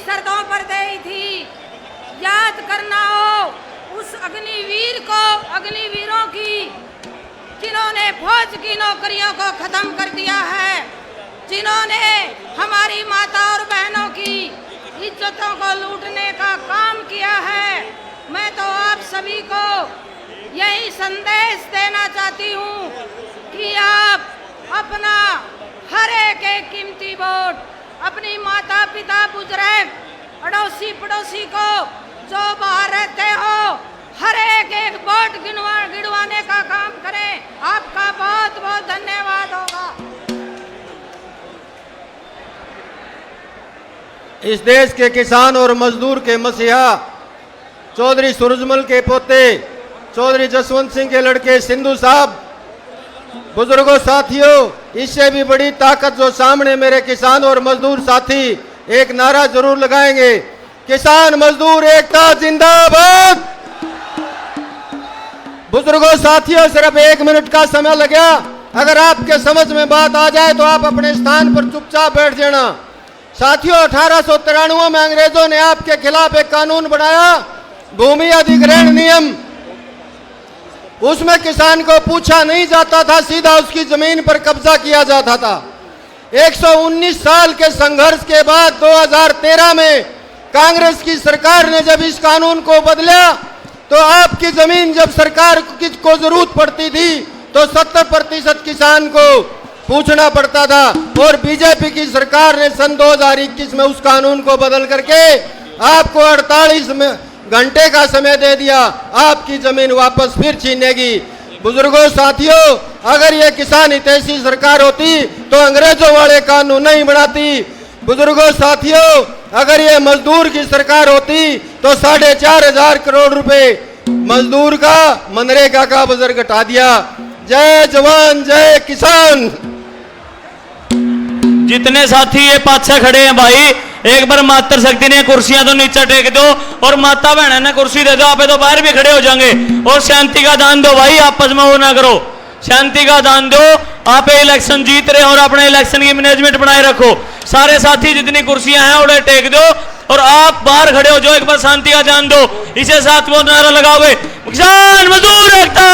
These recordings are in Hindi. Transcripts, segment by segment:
सरदों पर देई थी। याद करना हो उस अग्निवीर को, अग्निवीरों की, जिन्होंने फौज की नौकरियों को खत्म कर दिया है, जिन्होंने हमारी माता और बहनों की इज्जतों को लूटने का काम किया है। मैं तो आप सभी को यही संदेश देना चाहती हूँ कि आप अपना हर एक कीमती वोट अपनी माता पिता बुजुर्ग अड़ोसी पड़ोसी को जो बाहर रहते हो हर एक वोट गिनवाने का काम करें। आपका बहुत बहुत धन्यवाद होगा। इस देश के किसान और मजदूर के मसीहा चौधरी सूरजमल के पोते चौधरी जसवंत सिंह के लड़के सिंधु साहब, बुजुर्गों, साथियों, इससे भी बड़ी ताकत जो सामने मेरे किसान और मजदूर साथी एक नारा जरूर लगाएंगे, किसान मजदूर एकता जिंदाबाद। बुजुर्गों, साथियों, सिर्फ 1 मिनट का समय लगा। अगर आपके समझ में बात आ जाए तो आप अपने स्थान पर चुपचाप बैठ जाना। साथियों, 1893 में अंग्रेजों ने आपके खिलाफ एक कानून बनाया, भूमि अधिग्रहण नियम। उसमें किसान को पूछा नहीं जाता था, सीधा उसकी जमीन पर कब्जा किया जाता था। 119 साल के संघर्ष के बाद 2013 में कांग्रेस की सरकार ने जब इस कानून को बदला तो आपकी जमीन जब सरकार को जरूरत पड़ती थी तो 70% किसान को पूछना पड़ता था, और बीजेपी की सरकार ने सन 2021 में उस कानून को बदल करके आपको 48 घंटे का समय दे दिया, आपकी जमीन वापस फिर छीनेगी। बुजुर्गों, साथियों, अगर ये किसान हितैषी सरकार होती तो अंग्रेजों वाले कानून नहीं बनाती। बुजुर्गों, साथियों, अगर ये मजदूर की सरकार होती तो 4,500 करोड़ रुपए मजदूर का, मनरेगा का बजट घटा दिया। जय जवान जय किसान। जितने साथी ये पाछे खड़े हैं भाई, एक बार मातृ शक्ति ने कुर्सियां तो नीचे टेक दो और माता बहन ने कुर्सी दे दो, आप तो बाहर भी खड़े हो जाएंगे। और शांति का दान दो भाई, आपस में वो ना करो, शांति का दान दो। आप इलेक्शन जीत रहे हो और अपने इलेक्शन की मैनेजमेंट बनाए रखो। सारे साथी जितनी कुर्सियां हैं उन्हें टेक दो और आप बाहर खड़े हो जाओ, एक बार शांति का दान दो। इसे साथ वो नारा लगाओगे, किसान मजदूर एकता।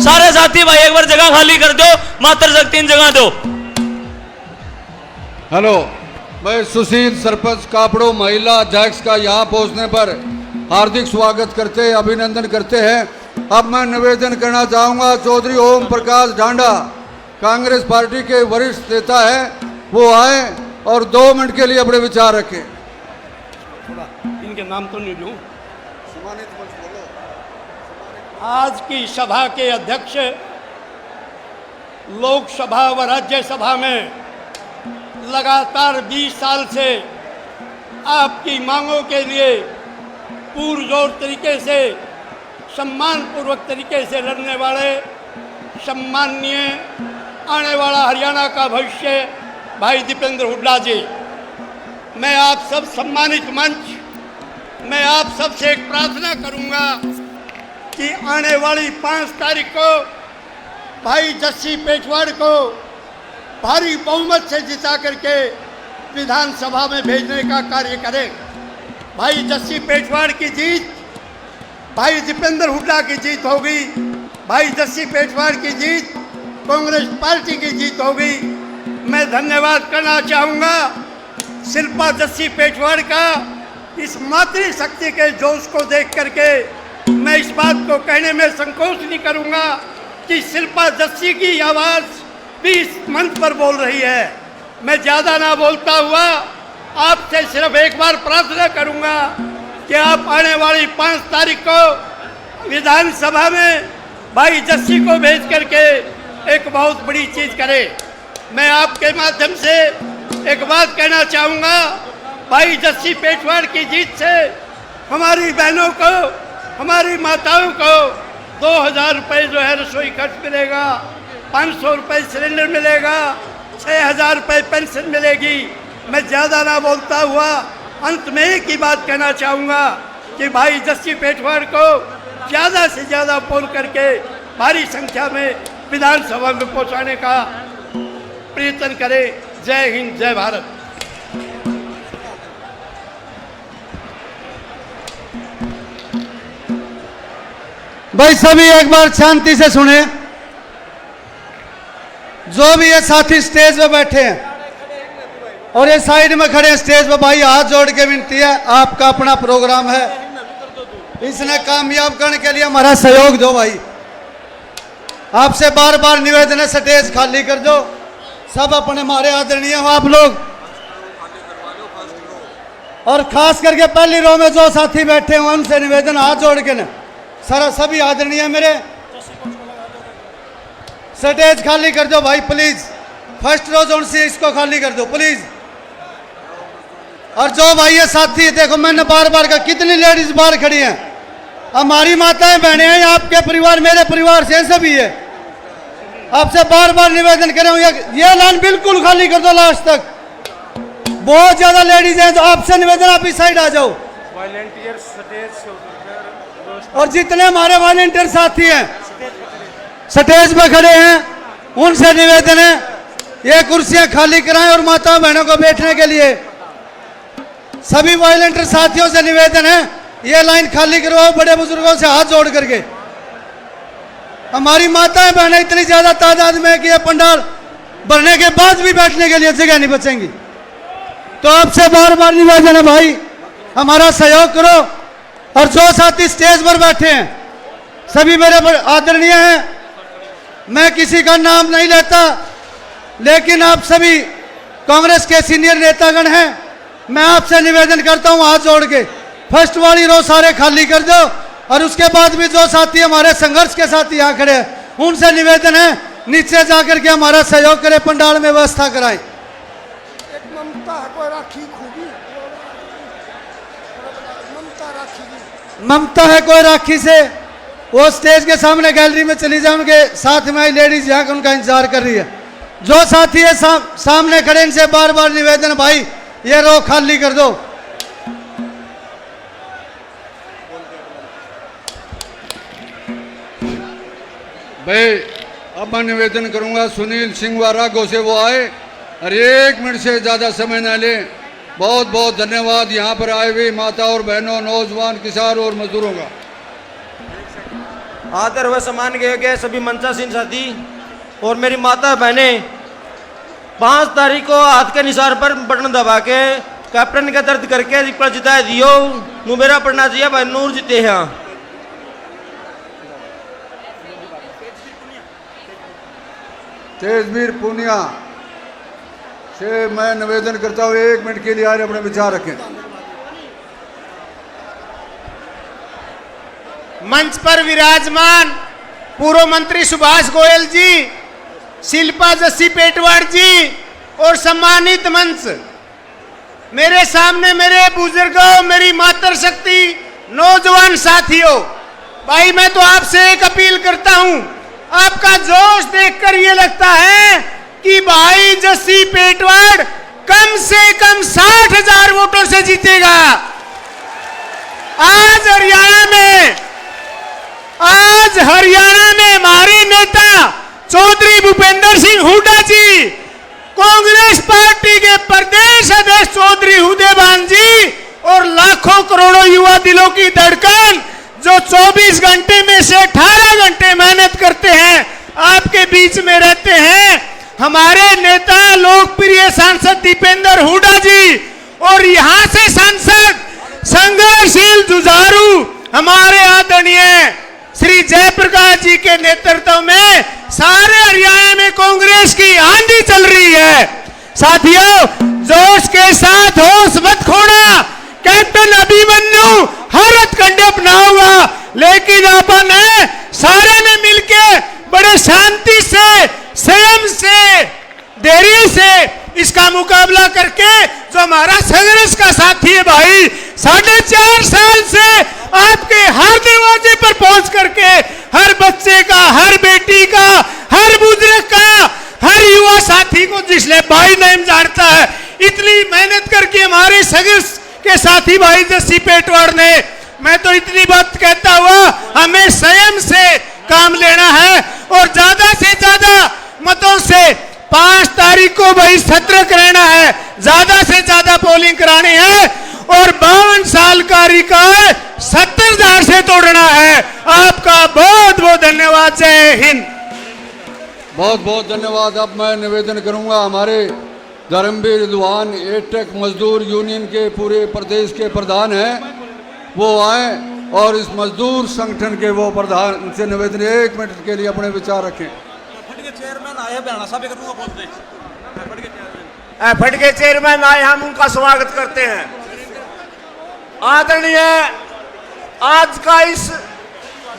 सारे साथी भाई एक बार जगह खाली कर दो, मातृ शक्ति इन जगह दो। हेलो, मैं सुशील सरपंच कापड़ो महिला अध्यक्ष का यहाँ पहुँचने पर हार्दिक स्वागत करते हैं, अभिनंदन करते हैं। अब मैं निवेदन करना चाहूँगा, चौधरी ओम प्रकाश ढांडा कांग्रेस पार्टी के वरिष्ठ नेता हैं, वो आए और 2 मिनट के लिए अपने विचार रखें। थोड़ा इनके नाम तो नहीं लूँ। आज की सभा के अध्यक्ष, लोकसभा व राज्यसभा में लगातार 20 साल से आपकी मांगों के लिए पुरजोर तरीके से, सम्मानपूर्वक तरीके से लड़ने वाले सम्माननीय आने वाला हरियाणा का भविष्य भाई दीपेंद्र हुड्डा जी, मैं आप सब सम्मानित मंच, मैं आप सब से एक प्रार्थना करूंगा कि आने वाली 5 तारीख को भाई जस्सी पेटवाड़ को भारी बहुमत से जिता करके विधानसभा में भेजने का कार्य करें। भाई जस्सी पेटवाड़ की जीत, भाई दीपेंद्र हुड्डा की जीत होगी। भाई जस्सी पेटवाड़ की जीत कांग्रेस पार्टी की जीत होगी। मैं धन्यवाद करना चाहूँगा शिल्पा जस्सी पेटवाड़ का, इस मातृशक्ति के जोश को देख करके मैं इस बात को कहने में संकोच नहीं करूँगा कि शिल्पा जस्सी की आवाज़ भी इस मंच पर बोल रही है। मैं ज़्यादा ना बोलता हुआ आपसे सिर्फ एक बार प्रार्थना करूंगा कि आप आने वाली 5 तारीख को विधानसभा में भाई जस्सी को भेज करके एक बहुत बड़ी चीज़ करें। मैं आपके माध्यम से एक बात कहना चाहूँगा, भाई जस्सी पेटवाड़ की जीत से हमारी बहनों को, हमारी माताओं को 2,000 रुपये जो है रसोई खर्च मिलेगा, 500 रुपये सिलेंडर मिलेगा, 6,000 रुपये पेंशन मिलेगी। मैं ज़्यादा ना बोलता हुआ अंत में एक ही बात कहना चाहूँगा कि भाई जस्सी पेटवाड़ को ज़्यादा से ज़्यादा पोल करके भारी संख्या में विधानसभा में पहुँचाने का प्रयत्न करें। जय हिंद, जय भारत। भाई सभी एक बार शांति से सुने। जो भी ये साथी स्टेज पे बैठे हैं और ये साइड में खड़े हैं स्टेज पे, भाई हाथ जोड़ के विनती है, आपका अपना प्रोग्राम है, इसने कामयाब करने के लिए हमारा सहयोग दो। भाई आपसे बार बार निवेदन है, स्टेज खाली कर दो। सब अपने हमारे आदरणीय हो आप लोग, और खास करके पहली रो में जो साथी बैठे हैं उनसे निवेदन, हाथ जोड़ के ना सारा सभी आदरणीय मेरे, स्टेज खाली कर दो भाई प्लीज। फर्स्ट रो जोन से इसको खाली कर दो प्लीज। और जो भाई ये साथी, देखो मैंने बार बार कहा, कितनी लेडीज बाहर खड़ी हैं, हमारी माताएं बहनें हैं, आपके परिवार मेरे परिवार से सभी है। आपसे बार बार निवेदन कर रहा हूं, ये लाइन बिल्कुल खाली कर दो लास्ट तक। बहुत ज्यादा लेडीज हैं, तो आपसे निवेदन आप इस साइड आ जाओ। वॉलंटियर स्टेज से उतरकर और जितने हमारे वॉलंटियर साथी हैं स्टेज पे खड़े हैं, उनसे निवेदन है ये कुर्सियां खाली कराएं और माता बहनों को बैठने के लिए सभी वॉलंटियर साथियों से निवेदन है ये लाइन खाली करवाओ, बड़े बुजुर्गों से हाथ जोड़ करके। हमारी माताएं बहनें इतनी ज्यादा तादाद में कि ये पंडाल भरने के बाद भी बैठने के लिए जगह नहीं बचेंगी। तो आपसे बार बार निवेदन है भाई, हमारा सहयोग करो। और जो साथी स्टेज पर बैठे हैं सभी मेरे आदरणीय हैं, मैं किसी का नाम नहीं लेता, लेकिन आप सभी कांग्रेस के सीनियर नेतागण हैं। मैं आपसे निवेदन करता हूं हाथ जोड़ के, फर्स्ट वाली रो सारे खाली कर दो। और उसके बाद भी जो साथी हमारे संघर्ष के साथी यहाँ खड़े हैं उनसे निवेदन है नीचे जाकर के हमारा सहयोग करें, पंडाल में व्यवस्था कराएं। ममता है कोई राखी से, वो स्टेज के सामने गैलरी में चली जाए, उनके साथ में आई लेडीज यहाँ का उनका इंतजार कर रही है। जो साथी है सामने खड़े, इनसे बार बार निवेदन, भाई ये रो खाली कर दो। भाई अब मैं निवेदन करूंगा सुनील सिंह वारागो से वो आए और 1 मिनट से ज़्यादा समय न लें। बहुत बहुत धन्यवाद यहाँ पर आए हुए माता और बहनों, नौजवान, किसान और मजदूरों का। आदर व सम्मान के योग्य सभी मंचासीन साथी और मेरी माता बहनें, 5 तारीख को हाथ के निशान पर बटन दबा के कैप्टन का दर्द करके रिपल जिता दियो नु मेरा पढ़ना चाहिए भाई नूर जीते हैं। तेजवीर पूनिया से मैं निवेदन करता हूँ 1 मिनट के लिए आए अपने विचार रखें। मंच पर विराजमान पूर्व मंत्री सुभाष गोयल जी, शिल्पा जस्सी पेटवाड़ जी और सम्मानित मंच, मेरे सामने मेरे बुजुर्गों, मेरी मातृशक्ति, नौजवान साथियों, भाई मैं तो आपसे एक अपील करता हूं, आपका जोश देखकर ये लगता है कि भाई जस्सी पेटवाड़ कम से कम 60,000 वोटों से जीतेगा। आज हरियाणा में हमारे नेता चौधरी भूपेंद्र सिंह हुड्डा जी, कांग्रेस पार्टी के प्रदेश अध्यक्ष चौधरी हुदेबान जी और लाखों करोड़ों युवा दिलों की धड़कन जो 24 घंटे में से 18 घंटे मेहनत करते हैं, आपके बीच में रहते हैं, हमारे नेता लोकप्रिय सांसद दीपेंद्र हुड्डा जी और यहाँ से सांसद संघर्षशील जुझारू हमारे आदरणीय श्री जयप्रकाश जी के नेतृत्व में सारे हरियाणा में कांग्रेस की आंधी चल रही है। साथियों, जोश के साथ होश मत खोना। कैप्टन अभिमन्यु हर हथकंडे अपनाऊंगा, लेकिन अपन सारे ने मिलके बड़े शांति से, संयम से, धैर्य से इसका मुकाबला करके जो हमारा संघर्ष का साथी है भाई, 4.5 साल से आपके हर दरवाजे पर पहुंच करके हर बच्चे का, हर बेटी का, हर बुजुर्ग का, हर युवा साथी को जिसने भाई नहीं जानता है, इतनी मेहनत करके हमारे संघर्ष के साथी भाई जस्सी पेटवाड़ ने, मैं तो इतनी बात कहता हुआ हमें संयम से काम लेना है और ज्यादा से ज्यादा मतों से 5 तारीख को भाई सत्र कराना है, ज्यादा से ज्यादा पोलिंग करानी है और 52 साल कार्यकाल 70,000 से तोड़ना है। आपका बहुत बहुत धन्यवाद। जय हिंद। बहुत बहुत धन्यवाद। अब मैं निवेदन करूंगा हमारे धर्मवीर रिजवान एटेक मजदूर यूनियन के पूरे प्रदेश के प्रधान हैं, वो आए और इस मजदूर संगठन के वो प्रधान, उनसे निवेदन 1 मिनट के लिए अपने विचार रखें। एफड के चेयरमैन आए, हम उनका स्वागत करते हैं। आदरणीय, आज का इस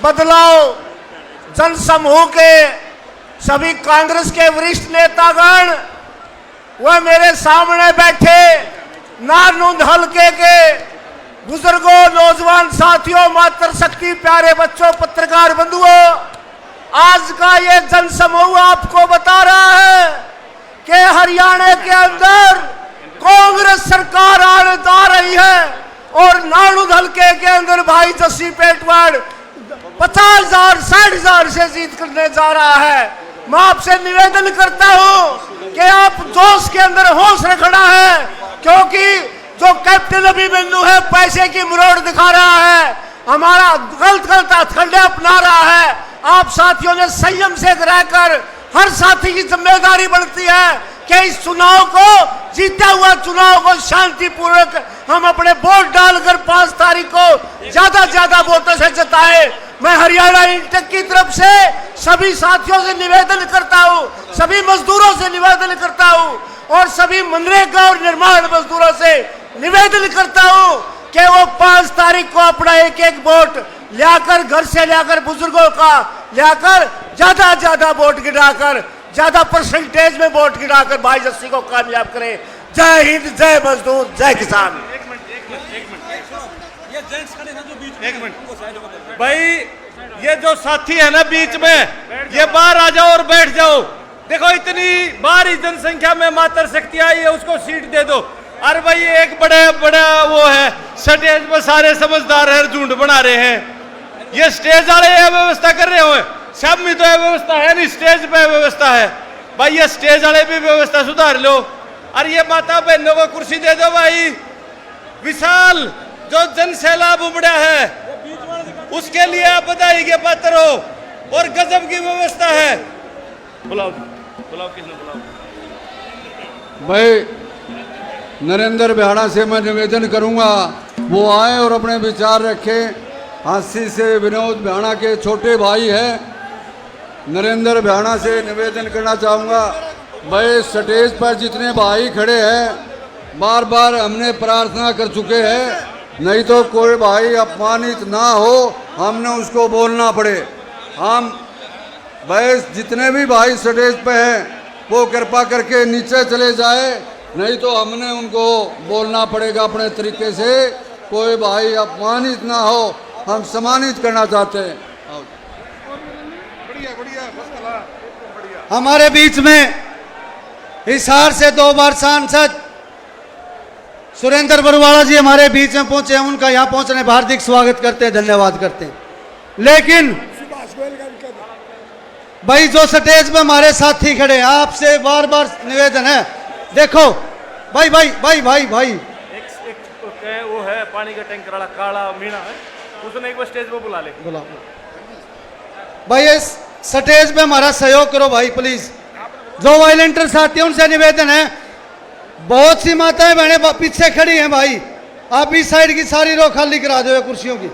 बदलाव जनसमूह के सभी कांग्रेस के वरिष्ठ नेतागण वह मेरे सामने बैठे नारनूंद हलके के बुजुर्गों, नौजवान साथियों, मातृशक्ति, प्यारे बच्चों, पत्रकार बंधुओं, आज का ये जनसमूह आपको बता रहा है कि हरियाणा के अंदर कांग्रेस सरकार आने आ रही है और नारनूंद हलके के अंदर भाई जस्सी पेटवाड़ 50,000 60,000 से जीत करने जा रहा है। मैं आपसे निवेदन करता हूं कि आप जोश के अंदर होश रखना है, क्योंकि जो कैप्टन अभिमन्यु है पैसे की मुरोड़ दिखा रहा है, हमारा गलत हथकंडे अपना रहा है। आप साथियों ने संयम से रहकर, हर साथी की जिम्मेदारी बनती है कि इस चुनाव को, जीता हुआ चुनाव को शांतिपूर्वक हम अपने वोट डालकर 5 तारीख को ज्यादा वोटों से जिताए। मैं हरियाणा इंटेक की तरफ से सभी साथियों से निवेदन करता हूं, सभी मजदूरों से निवेदन करता हूं और सभी मनरेगा और निर्माण मजदूरों से निवेदन करता हूं कि वो 5 तारीख को अपना एक वोट लाकर, घर से लाकर, बुजुर्गों का लाकर ज्यादा वोट गिराकर, ज्यादा परसेंटेज में वोट गिराकर भाई जस्सी को कामयाब करें। जय हिंद, जय मजदूर, जय किसान। भाई ये जो साथी है ना बीच में, ये बाहर आ जाओ और बैठ जाओ। देखो इतनी भारी जनसंख्या में मातृ शक्ति आई है, उसको सीट दे दो। अरे भाई ये एक बड़ा वो है, स्टेज पर सारे समझदार है, झुंड बना रहे हैं। ये स्टेज वाले ये व्यवस्था कर रहे हो, सब में तो व्यवस्था है नहीं, स्टेज पे व्यवस्था है। भाई ये स्टेज वाले भी व्यवस्था सुधार लो। अरे ये माता बहनों को कुर्सी दे दो भाई। विशाल जो जन सैलाब उमड़ा है उसके लिए आप बधाई के पात्र हो और गजब की व्यवस्था है। बुलाओ किसने बुलाओ। भाई नरेंद्र बिहाड़ा से मैं निवेदन करूंगा वो आए और अपने विचार रखें। हांसी से विनोद बिहाड़ा के छोटे भाई हैं, नरेंद्र बिहाड़ा से निवेदन करना चाहूँगा। भाई स्टेज पर जितने भाई खड़े हैं बार बार हमने प्रार्थना कर चुके हैं, नहीं तो कोई भाई अपमानित ना हो, हमने उसको बोलना पड़े। हम भाई जितने भी भाई स्टेज पे हैं वो कृपा करके नीचे चले जाए, नहीं तो हमने उनको बोलना पड़ेगा अपने तरीके से। कोई भाई अपमानित ना हो, हम सम्मानित करना चाहते हैं। हमारे बीच में हिसार से 2 बार सांसद सुरेंद्र बरुवाला जी हमारे बीच में पहुंचे हैं, उनका यहाँ पहुंचने पर हार्दिक स्वागत करते हैं, धन्यवाद करते हैं। लेकिन भाई जो स्टेज पे हमारे साथी खड़े हैं, आपसे बार बार निवेदन है, देखो भाई भाई भाई भाई भाई एक वो है पानी का टैंकर वाला काला मीणा है, उसने एक बार स्टेज पे बुला ले। भाई इस स्टेज पे हमारा सहयोग करो भाई प्लीज। जो वॉलंटियर साथी हैं उनसे निवेदन है, बहुत सी माताएं बहनें पीछे खड़ी हैं भाई, आप इस साइड की सारी रो खाली करा दो कुर्सियों की।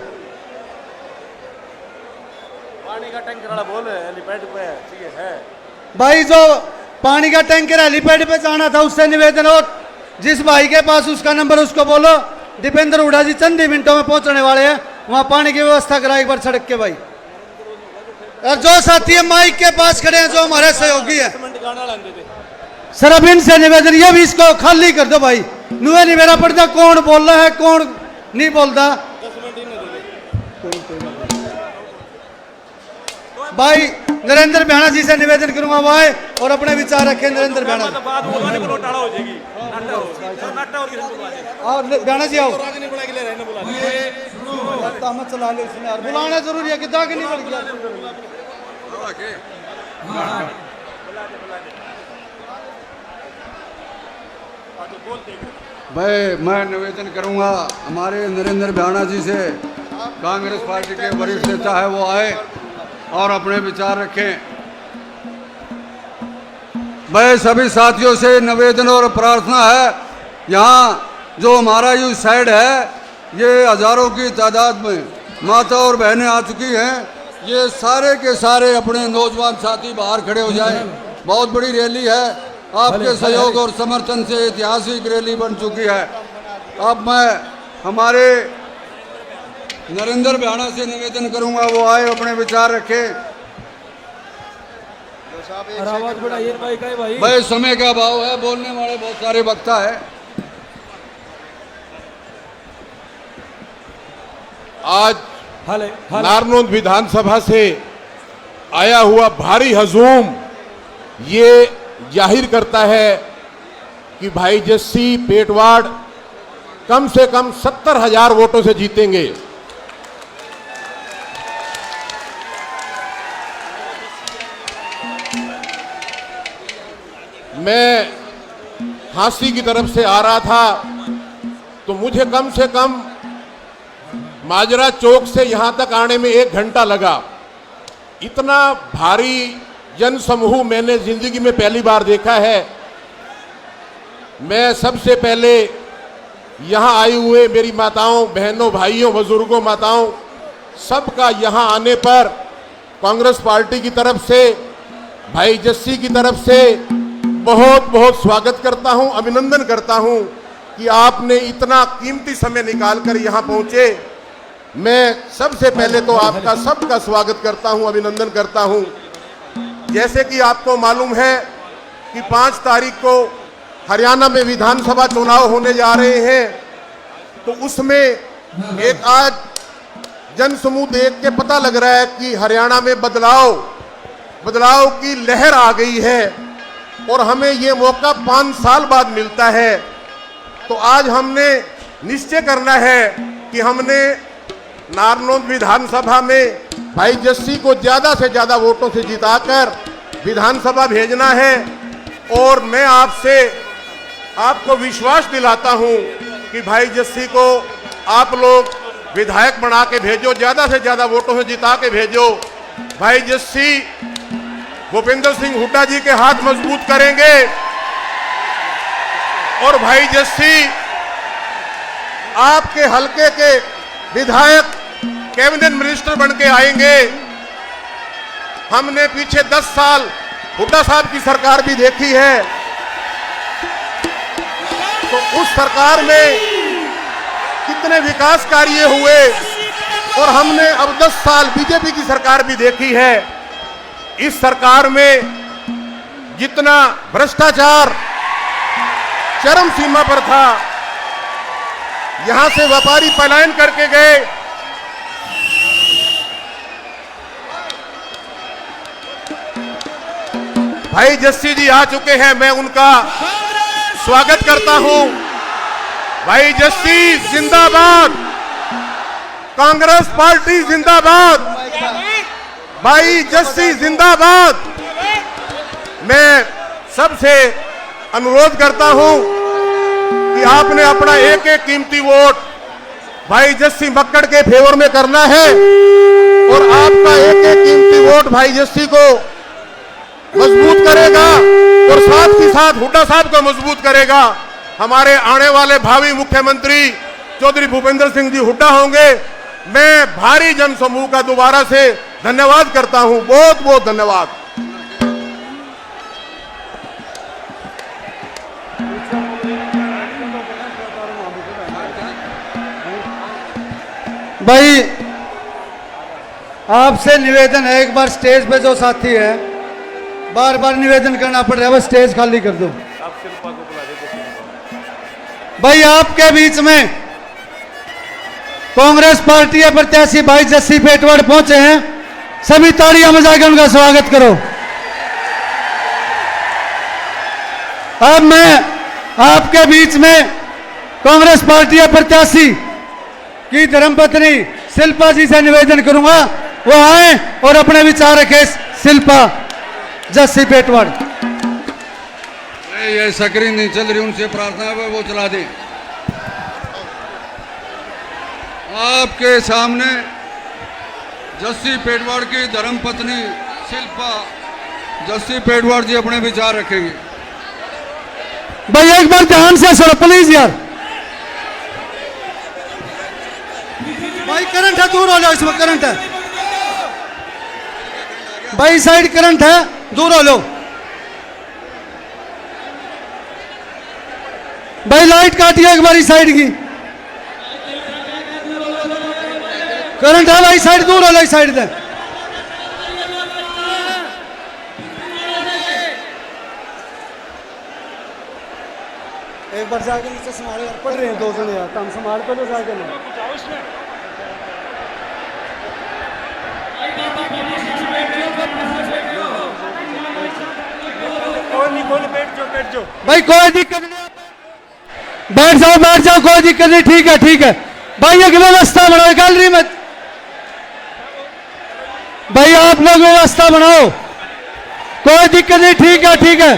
पानी का टैंकर वाला बोल हेलीपैड पे है भाई जो पानी का टैंकर हेलीपैड पे जाना था उससे निवेदन, और जिस भाई के पास उसका नंबर उसको बोलो, दीपेंद्र हुडा जी चंद ही मिनटों में पहुंचने वाले हैं, वहां पानी की व्यवस्था करा एक बार सड़क के भाई। और जो साथी है माइक के पास खड़े हैं जो हमारे सहयोगी है, सर अब इनसे निवेदन, ये भी इसको खाली कर दो भाई। नुए नहीं मेरा पड़ता कौन बोल रहा है कौन नहीं बोलता। भाई नरेंद्र बिहाड़ा जी से निवेदन करूंगा वो आए और अपने विचार रखें। नरेंद्र बिहाड़ा बिहाड़ा जी आओ, चला लो इसमें यार, बुलाना जरूरी है कि दाग नहीं पड़ गया। भाई मैं निवेदन करूंगा हमारे नरेंद्र बिहाड़ा जी से, कांग्रेस पार्टी के वरिष्ठ नेता है वो आए और अपने विचार रखें। मैं सभी साथियों से निवेदन और प्रार्थना है, यहाँ जो हमारा यूथ साइड है ये हजारों की तादाद में माता और बहनें आ चुकी हैं। ये सारे के सारे अपने नौजवान साथी बाहर खड़े हो जाएं। बहुत बड़ी रैली है, आपके सहयोग और समर्थन से ऐतिहासिक रैली बन चुकी है। अब मैं हमारे नरेंद्र भ्याणा से निवेदन करूंगा वो आए अपने विचार रखें। आवाज बढ़ाइए भाई समय का अभाव है, बोलने वाले बहुत सारे वक्ता है। आज नारनौंद विधानसभा से आया हुआ भारी हजूम ये जाहिर करता है कि भाई जस्सी पेटवाड़ कम से कम 70,000 वोटों से जीतेंगे। मैं हांसी की तरफ से आ रहा था तो मुझे कम से कम माजरा चौक से यहां तक आने में 1 घंटा लगा। इतना भारी जन समूह मैंने जिंदगी में पहली बार देखा है। मैं सबसे पहले यहां आए हुए मेरी माताओं, बहनों, भाइयों, बुजुर्गों, माताओं सबका यहां आने पर कांग्रेस पार्टी की तरफ से, भाई जस्सी की तरफ से बहुत बहुत स्वागत करता हूं, अभिनंदन करता हूं कि आपने इतना कीमती समय निकालकर यहां पहुंचे। मैं सबसे पहले तो आपका सबका स्वागत करता हूं, अभिनंदन करता हूं। जैसे कि आपको मालूम है कि 5 तारीख को हरियाणा में विधानसभा चुनाव होने जा रहे हैं, तो उसमें एक आज जनसमूह देख के पता लग रहा है कि हरियाणा में बदलाव की लहर आ गई है और हमें ये मौका 5 साल बाद मिलता है। तो आज हमने निश्चय करना है कि हमने नारनौंद विधानसभा में भाई जस्सी को ज्यादा से ज्यादा वोटों से जिताकर विधानसभा भेजना है। और मैं आपको विश्वास दिलाता हूं कि भाई जस्सी को आप लोग विधायक बना के भेजो, ज्यादा से ज्यादा वोटों से जिता के भेजो। भाई जस्सी भूपेंद्र सिंह हुड्डा जी के हाथ मजबूत करेंगे और भाई जस्सी आपके हलके के विधायक कैबिनेट मिनिस्टर बन के आएंगे। हमने पीछे 10 साल हुड्डा साहब की सरकार भी देखी है, तो उस सरकार में कितने विकास कार्य हुए और हमने अब 10 साल बीजेपी की सरकार भी देखी है। इस सरकार में जितना भ्रष्टाचार चरम सीमा पर था, यहां से व्यापारी पलायन करके गए, भाई जस्सी जी आ चुके हैं, मैं उनका स्वागत करता हूं। भाई जस्सी जिंदाबाद, कांग्रेस पार्टी जिंदाबाद, भाई जस्सी जिंदाबाद। मैं सबसे अनुरोध करता हूं कि आपने अपना एक एक कीमती वोट भाई जस्सी मक्कड़ के फेवर में करना है और आपका एक एक कीमती वोट भाई जस्सी को मजबूत करेगा और साथ ही साथ हुड्डा साहब को मजबूत करेगा। हमारे आने वाले भावी मुख्यमंत्री चौधरी भूपेंद्र सिंह जी हुड्डा होंगे। मैं भारी जन समूह का दोबारा से धन्यवाद करता हूं, बहुत बहुत धन्यवाद। भाई आपसे निवेदन है, एक बार स्टेज पे जो साथी है बार बार निवेदन करना पड़ रहा है, बस स्टेज खाली कर दो। भाई आपके बीच में कांग्रेस पार्टी के प्रत्याशी भाई जस्सी पेटवाड़ पहुंचे हैं, सभी तालियां बजा के उनका स्वागत करो। अब मैं आपके बीच में कांग्रेस पार्टी के प्रत्याशी की धर्मपत्नी शिल्पा जी से निवेदन करूंगा, वो आए और अपने विचार रखे। शिल्पा जस्सी पेटवाड़। ये स्क्रीन नहीं चल रही, उनसे प्रार्थना है वो चला दें। आपके सामने जस्सी पेटवाड़ की धर्मपत्नी शिल्पा जस्सी पेटवाड़ जी अपने विचार रखेंगे। भाई एक बार ध्यान से सुनो प्लीज यार। भाई करंट है, दूर हो जाओ, इसमें करंट है भाई, साइड करंट है, दूर हो लो भाई। लाइट काटिए एक बारी साइड की, करंट है भाई, साइड दूर हो लो, साइड से। एक बार जाके नीचे संभाल यार, पड़ रहे हैं दो जने यार, काम संभाल को लो जाके लो। बैठ जाओ भाई, कोई दिक्कत नहीं, बैठ जाओ कोई दिक्कत नहीं, ठीक है ठीक है भाई। एक व्यवस्था बनाओ गैलरी में भाई, आप लोग व्यवस्था बनाओ, कोई दिक्कत नहीं, ठीक है ठीक है।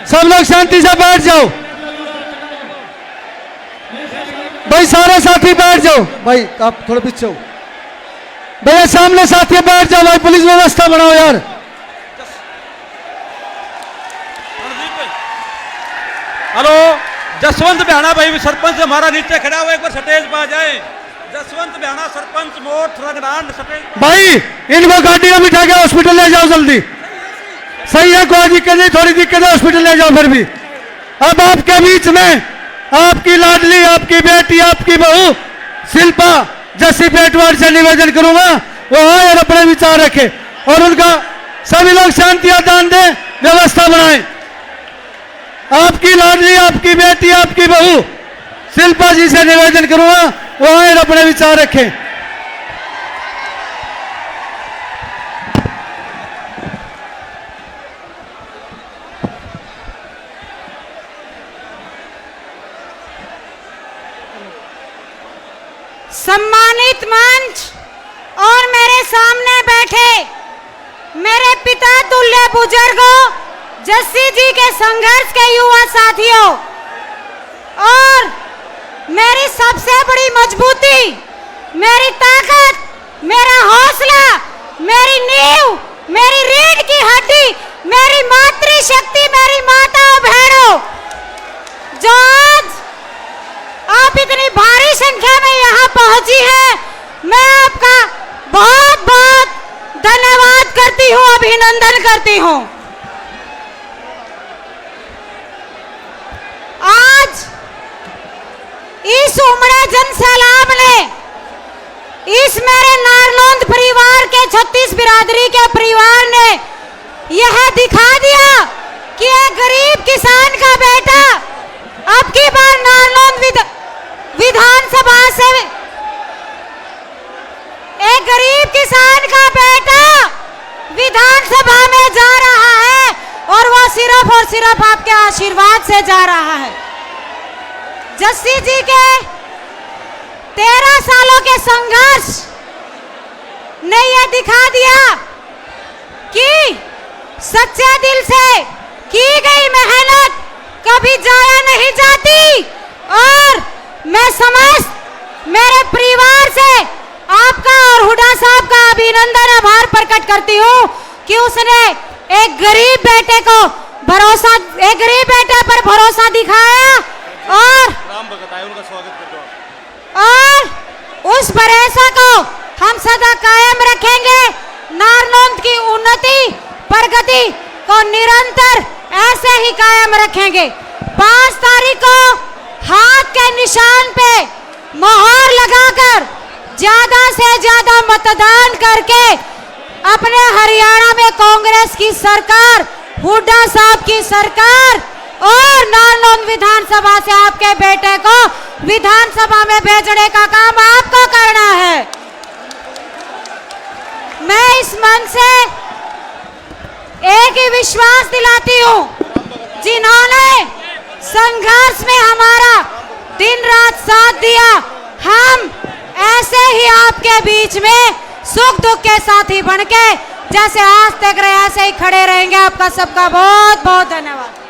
सब लोग शांति से बैठ जाओ भाई, सारे साथी बैठ जाओ भाई, आप थोड़ा पीछे हो भैया, सामने साथी बैठ जाओ भाई, पुलिस व्यवस्था बनाओ यार। हेलो, जसवंत बिहाना भाई सरपंच हमारा नीचे खड़ा हुआ, एक बार स्टेज पर आ जाए। जसवंत बिहाना सरपंच मोट रंगनान स्टेज। भाई इनको गाड़ी में बिठा के हॉस्पिटल ले जाओ जल्दी, सही है, कोई दिक्कत नहीं, थोड़ी दिक्कत है, हॉस्पिटल ले जाओ फिर भी। अब आपके बीच में आपकी लाडली, आपकी बेटी, आपकी बहू शिल्पा जस्सी पेटवाड़ से निवेदन करूंगा वो आए और अपने विचार रखे, और उनका सभी लोग शांतियां दान दें, व्यवस्था बनाएं। आपकी लाडली, आपकी बेटी, आपकी बहू शिल्पा जी से निवेदन करूंगा वो आए और अपने विचार रखें। सम्मानित मंच और मेरे सामने बैठे मेरे पिता तुल्य बुजुर्गों, जस्सी जी के संघर्ष के युवा साथियों, और मेरी सबसे बड़ी मजबूती, मेरी ताकत, मेरा हौसला, मेरी नींव, मेरी रीढ़ की हड्डी, मेरी मातृशक्ति, मेरी माताओं बहनों, जो आज आप इतनी भारी संख्या में यहाँ पहुंची है, मैं आपका बहुत बहुत धन्यवाद करती हूँ, अभिनंदन करती हूँ। आज इस उमड़े जन सैलाब ने, इस मेरे नारनौंद परिवार के 36 बिरादरी के परिवार ने यह दिखा दिया कि एक गरीब किसान का बेटा अब की बार नारनौंद विधानसभा से, एक गरीब किसान का बेटा विधानसभा में जा रहा है, और वो सिर्फ और सिर्फ आपके आशीर्वाद से जा रहा है। जस्सी जी के 13 सालों के संघर्ष ने यह दिखा दिया कि सच्चे दिल से की गई मेहनत कभी जाया नहीं जाती, और मैं समस्त मेरे परिवार से आपका और हुड्डा साहब का अभिनंदन, आभार प्रकट करती हूँ कि उसने एक गरीब बेटे को भरोसा, एक गरीब बेटे पर भरोसा दिखाया, और उनका स्वागत करते हैं, और उस भरोसा को हम सदा कायम रखेंगे। नारनौंद की उन्नति प्रगति को निरंतर ऐसे ही कायम रखेंगे। 5 तारीख को हाथ के निशान पे मोहर लगाकर ज्यादा से ज्यादा मतदान करके अपने हरियाणा में कांग्रेस की सरकार, हुड्डा साहब की सरकार, और नारनौंद विधानसभा से आपके बेटे को विधानसभा में भेजने का काम आपको करना है। मैं इस मन से एक ही विश्वास दिलाती हूँ, जिन्होंने संघर्ष में हमारा दिन रात साथ दिया, हम ऐसे ही आपके बीच में सुख दुख के साथी बनके जैसे आज तक रहे ऐसे ही खड़े रहेंगे। आपका सबका बहुत बहुत धन्यवाद।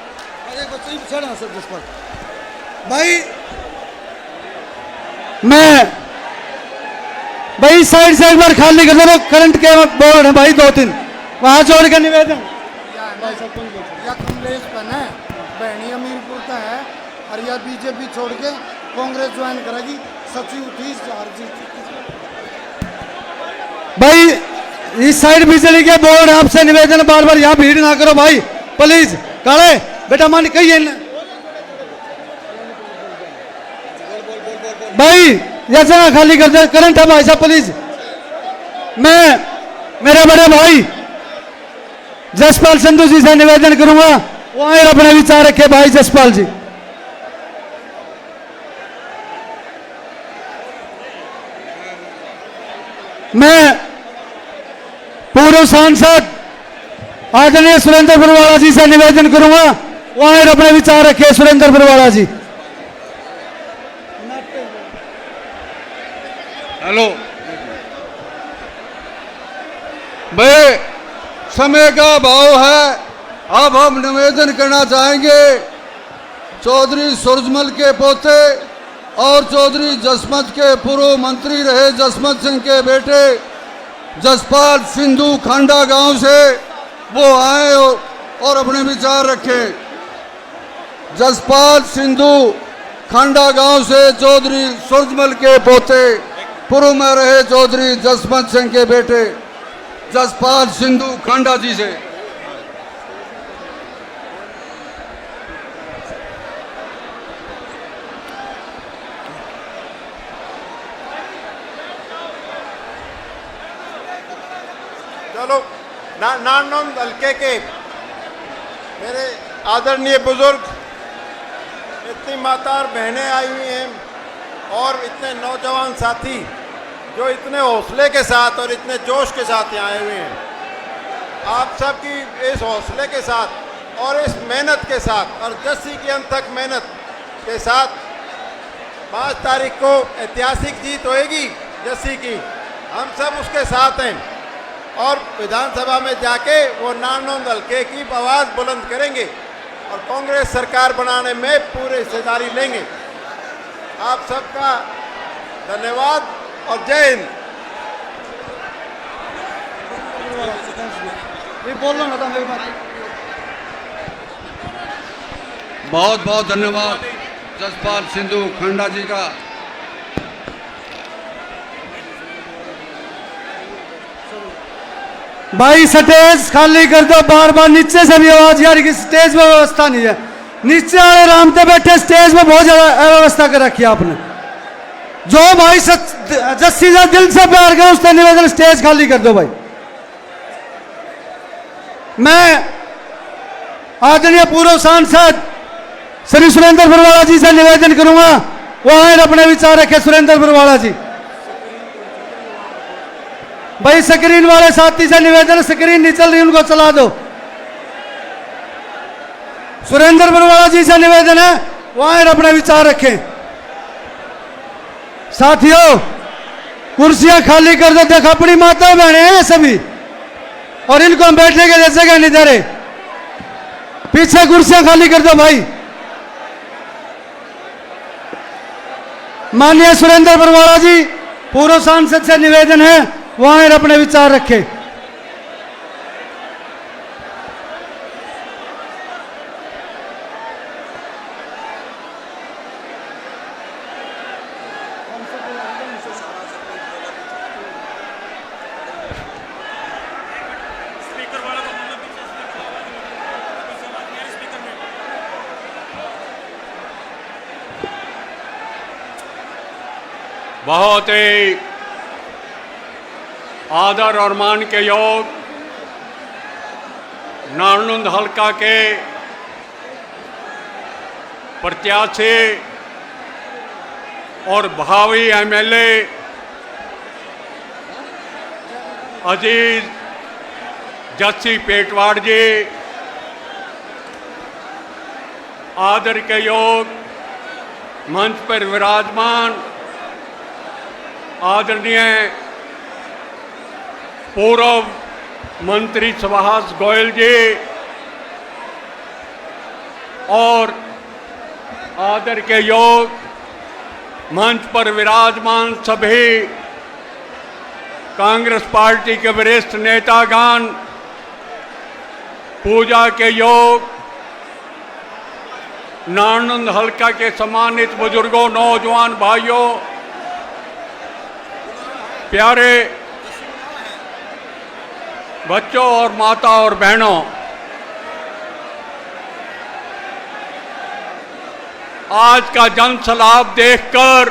भाई मैं भाई साइड से एक बार खाली कर दो, करंट के बोर्ड है भाई 2-3 वहां जोड़ के निवेदन। या कमलेश पन है, बहनी अमीरपुर का है, और यह बीजेपी छोड़ के कांग्रेस ज्वाइन करेगी। सचिव थी भाई इस साइड बिजली के बोर्ड, आपसे निवेदन बार बार यहाँ भीड़ ना करो भाई प्लीज। काले बेटा मान कही भाई यह जगह खाली कर दे, करंट है भाई साहब प्लीज। मैं मेरे बड़े भाई जसपाल संधू जी से निवेदन करूंगा, वो आए अपने विचार रखे भाई जसपाल जी। मैं पूर्व सांसद आदरणीय सुरेंद्र बरवाला जी से निवेदन करूंगा, वो आए अपने विचार रखे सुरेंद्र बरवाला जी। हेलो भाई, समय का अभाव है, अब हम निवेदन करना चाहेंगे चौधरी सूरजमल के पोते और चौधरी जसमत के पूर्व मंत्री रहे जसमत सिंह के बेटे जसपाल सिंधु खांडा गांव से वो आए और अपने विचार रखें। जसपाल सिंधु खांडा गांव से चौधरी सूरजमल के पोते पूर्व में रहे चौधरी जसमत सिंह के बेटे जसपाल सिंधु खांडा जी से। चलो नानों हल्के के मेरे आदरणीय बुजुर्ग, इतनी माता और बहनें आई हुई हैं और इतने नौजवान साथी जो इतने हौसले के साथ और इतने जोश के साथ यहाँ आए हुए हैं। आप सबकी इस हौसले के साथ और इस मेहनत के साथ और जस्सी की अंत तक मेहनत के साथ 5 तारीख को ऐतिहासिक जीत होएगी जस्सी की। हम सब उसके साथ हैं और विधानसभा में जाके वो नानोंद हल्के की आवाज़ बुलंद करेंगे और कांग्रेस सरकार बनाने में पूरी हिस्सेदारी लेंगे। आप सबका धन्यवाद और जय हिंद। बहुत बहुत धन्यवाद जसपाल सिंधु खांडा जी का। भाई स्टेज खाली कर दो, बार बार नीचे से भी आवाज यार कि स्टेज में व्यवस्था नहीं है। नीचे वाले रामते बैठे, स्टेज में बहुत ज्यादा अव्यवस्था कर रखी है आपने। जो भाई जस्सी से दिल से प्यार करे उससे निवेदन स्टेज खाली कर दो भाई। मैं आदरणीय पूर्व सांसद श्री सुरेंद्र बरवाला जी से निवेदन करूंगा, वो आए अपने विचार रखे सुरेंद्र बरवाला जी। भाई स्क्रीन वाले साथी से निवेदन, स्क्रीन नहीं चल रही उनको चला दो। सुरेंद्र बरवाला जी से निवेदन है, वहां अपने विचार रखें। साथियों कुर्सियां खाली कर दो, देखो अपनी माता बहने हैं सभी और इनको हम बैठने के लिए जगह नहीं दे रहे। पीछे कुर्सियां खाली कर दो भाई। माननीय सुरेंद्र बरवाला जी पूर्व सांसद से निवेदन है, वहां अपने विचार रखें। बहुत ही आदर और मान के योग नारनौंद हल्का के प्रत्याशी और भावी एमएलए अजीज जस्सी पेटवाड़ जी, आदर के योग मंच पर विराजमान आदरणीय पूर्व मंत्री सुभाष गोयल जी और आदर के योग मंच पर विराजमान सभी कांग्रेस पार्टी के वरिष्ठ नेतागण, पूजा के योग नानंद हल्का के सम्मानित बुजुर्गों, नौजवान भाइयों, प्यारे बच्चों और माता और बहनों, आज का जनसलाब देखकर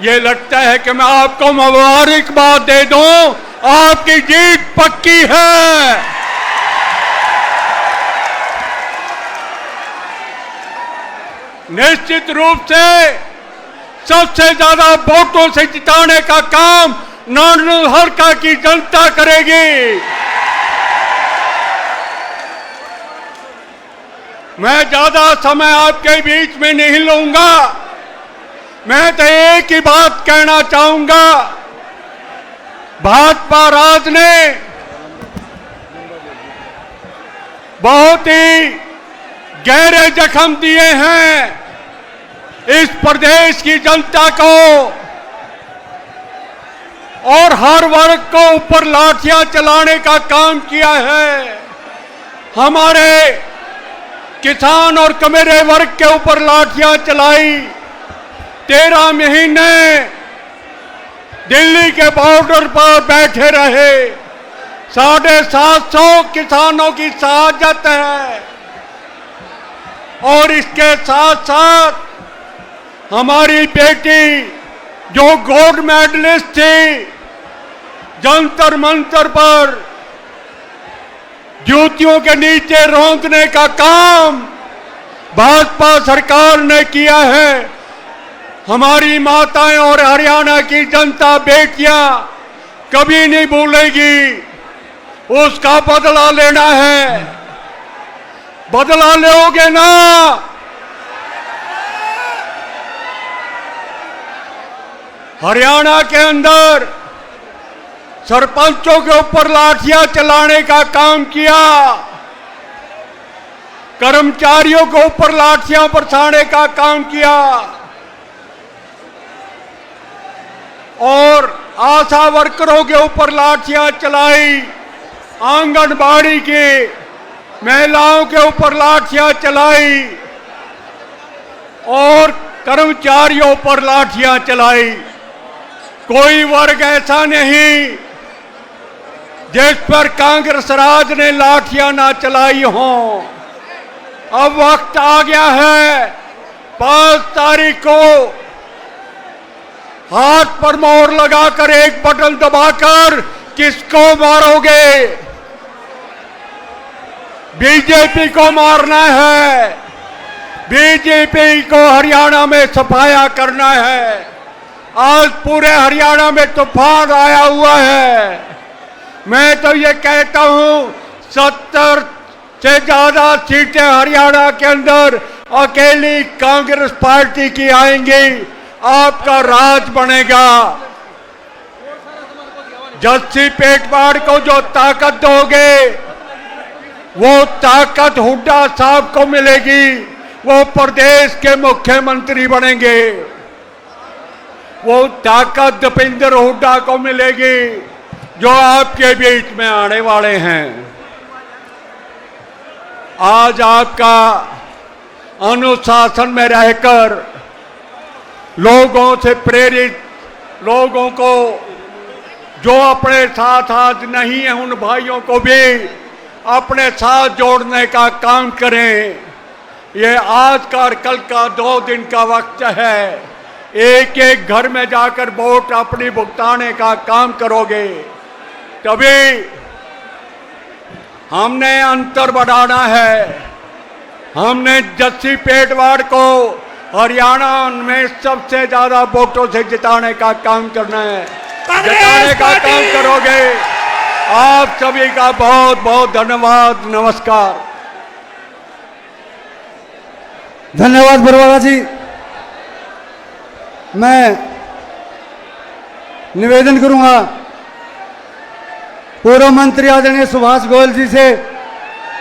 ये लगता है कि मैं आपको मुबारकबाद दे दूं, आपकी जीत पक्की है। निश्चित रूप से सबसे ज्यादा वोटों से जिताने का काम नानंद हल्का की जनता करेगी। मैं ज्यादा समय आपके बीच में नहीं लूंगा। मैं तो एक ही बात कहना चाहूंगा, भाजपा राज ने बहुत ही गहरे जख्म दिए हैं इस प्रदेश की जनता को, और हर वर्ग को ऊपर लाठियां चलाने का काम किया है। हमारे किसान और कमेरे वर्ग के ऊपर लाठियां चलाई। 13 महीने दिल्ली के बॉर्डर पर बैठे रहे। 750 किसानों की शहादत है, और इसके साथ साथ हमारी बेटी जो गोल्ड मेडलिस्ट थी, जंतर मंतर पर जूतियों के नीचे रौंदने का काम भाजपा सरकार ने किया है। हमारी माताएं और हरियाणा की जनता बेटियां कभी नहीं भूलेगी, उसका बदला लेना है। बदला लोगे ना? हरियाणा के अंदर सरपंचों के ऊपर लाठियां चलाने का काम किया, कर्मचारियों के ऊपर लाठियां बरसाने का काम किया, और आशा वर्करों के ऊपर लाठियां चलाई, आंगनबाड़ी की महिलाओं के ऊपर लाठियां चलाई, और कर्मचारियों पर लाठियां चलाई। कोई वर्ग ऐसा नहीं जिस पर कांग्रेस राज ने लाठियां ना चलाई हों। अब वक्त आ गया है, 5 तारीख को हाथ पर मोहर लगाकर एक बटन दबाकर किसको मारोगे? बीजेपी को मारना है। बीजेपी को हरियाणा में सफाया करना है। आज पूरे हरियाणा में तूफान आया हुआ है। मैं तो ये कहता हूं 70 से ज्यादा सीटें हरियाणा के अंदर अकेली कांग्रेस पार्टी की आएंगी। आपका राज बनेगा। जस्सी पेटवाड़ को जो ताकत दोगे, वो ताकत हुड्डा साहब को मिलेगी। वो प्रदेश के मुख्यमंत्री बनेंगे। वो ताकत दीपेंद्र हुड्डा को मिलेगी जो आपके बीच में आने वाले हैं। आज आपका अनुशासन में रहकर लोगों से प्रेरित, लोगों को जो अपने साथ आज नहीं है उन भाइयों को भी अपने साथ जोड़ने का काम करें। ये आज का और कल का 2 दिन का वक्त है। एक एक घर में जाकर वोट अपनी भुगताने का काम करोगे, तभी हमने अंतर बढ़ाना है। हमने जस्सी पेटवाड़ को हरियाणा में सबसे ज्यादा वोटों से जिताने का काम करना है। जिताने का काम करोगे। आप सभी का बहुत बहुत धन्यवाद। नमस्कार। धन्यवाद बरवाला जी। मैं निवेदन करूंगा पूर्व मंत्री आदरणीय सुभाष गोयल जी से,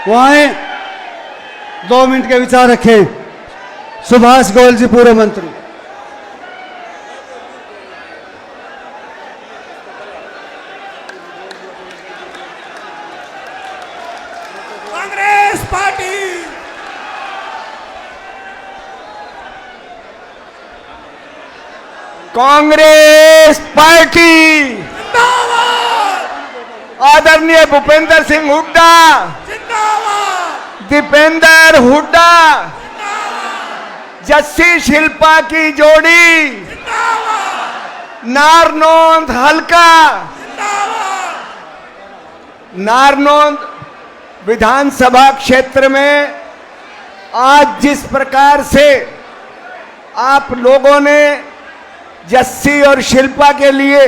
वो आए 2 मिनट के विचार रखें। सुभाष गोयल जी पूर्व मंत्री। कांग्रेस पार्टी कांग्रेस पार्टी आदरणीय भूपेंद्र सिंह हुड्डा दीपेंद्र हुड्डा जस्सी शिल्पा की जोड़ी नारनौंद हल्का नारनौंद विधानसभा क्षेत्र में आज जिस प्रकार से आप लोगों ने जस्सी और शिल्पा के लिए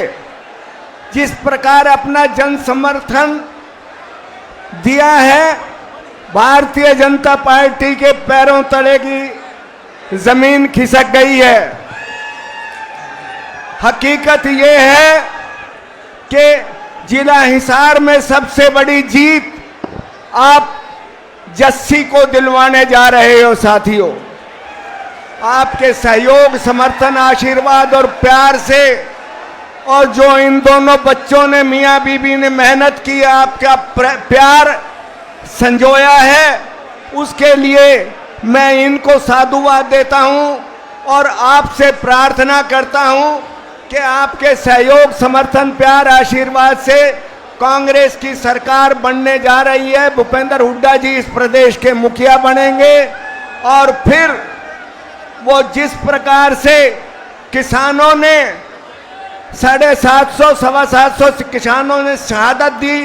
जिस प्रकार अपना जन समर्थन दिया है, भारतीय जनता पार्टी के पैरों तले की जमीन खिसक गई है। हकीकत ये है कि जिला हिसार में सबसे बड़ी जीत आप जस्सी को दिलवाने जा रहे हो साथियों। आपके सहयोग, समर्थन, आशीर्वाद और प्यार से, और जो इन दोनों बच्चों ने, मियां बीबी ने मेहनत की, आपका प्यार संजोया है, उसके लिए मैं इनको साधुवाद देता हूं और आपसे प्रार्थना करता हूं कि आपके सहयोग, समर्थन, प्यार, आशीर्वाद से कांग्रेस की सरकार बनने जा रही है। भूपेंद्र हुड्डा जी इस प्रदेश के मुखिया बनेंगे और फिर वो जिस प्रकार से किसानों ने 750 सवा 700 किसानों ने शहादत दी,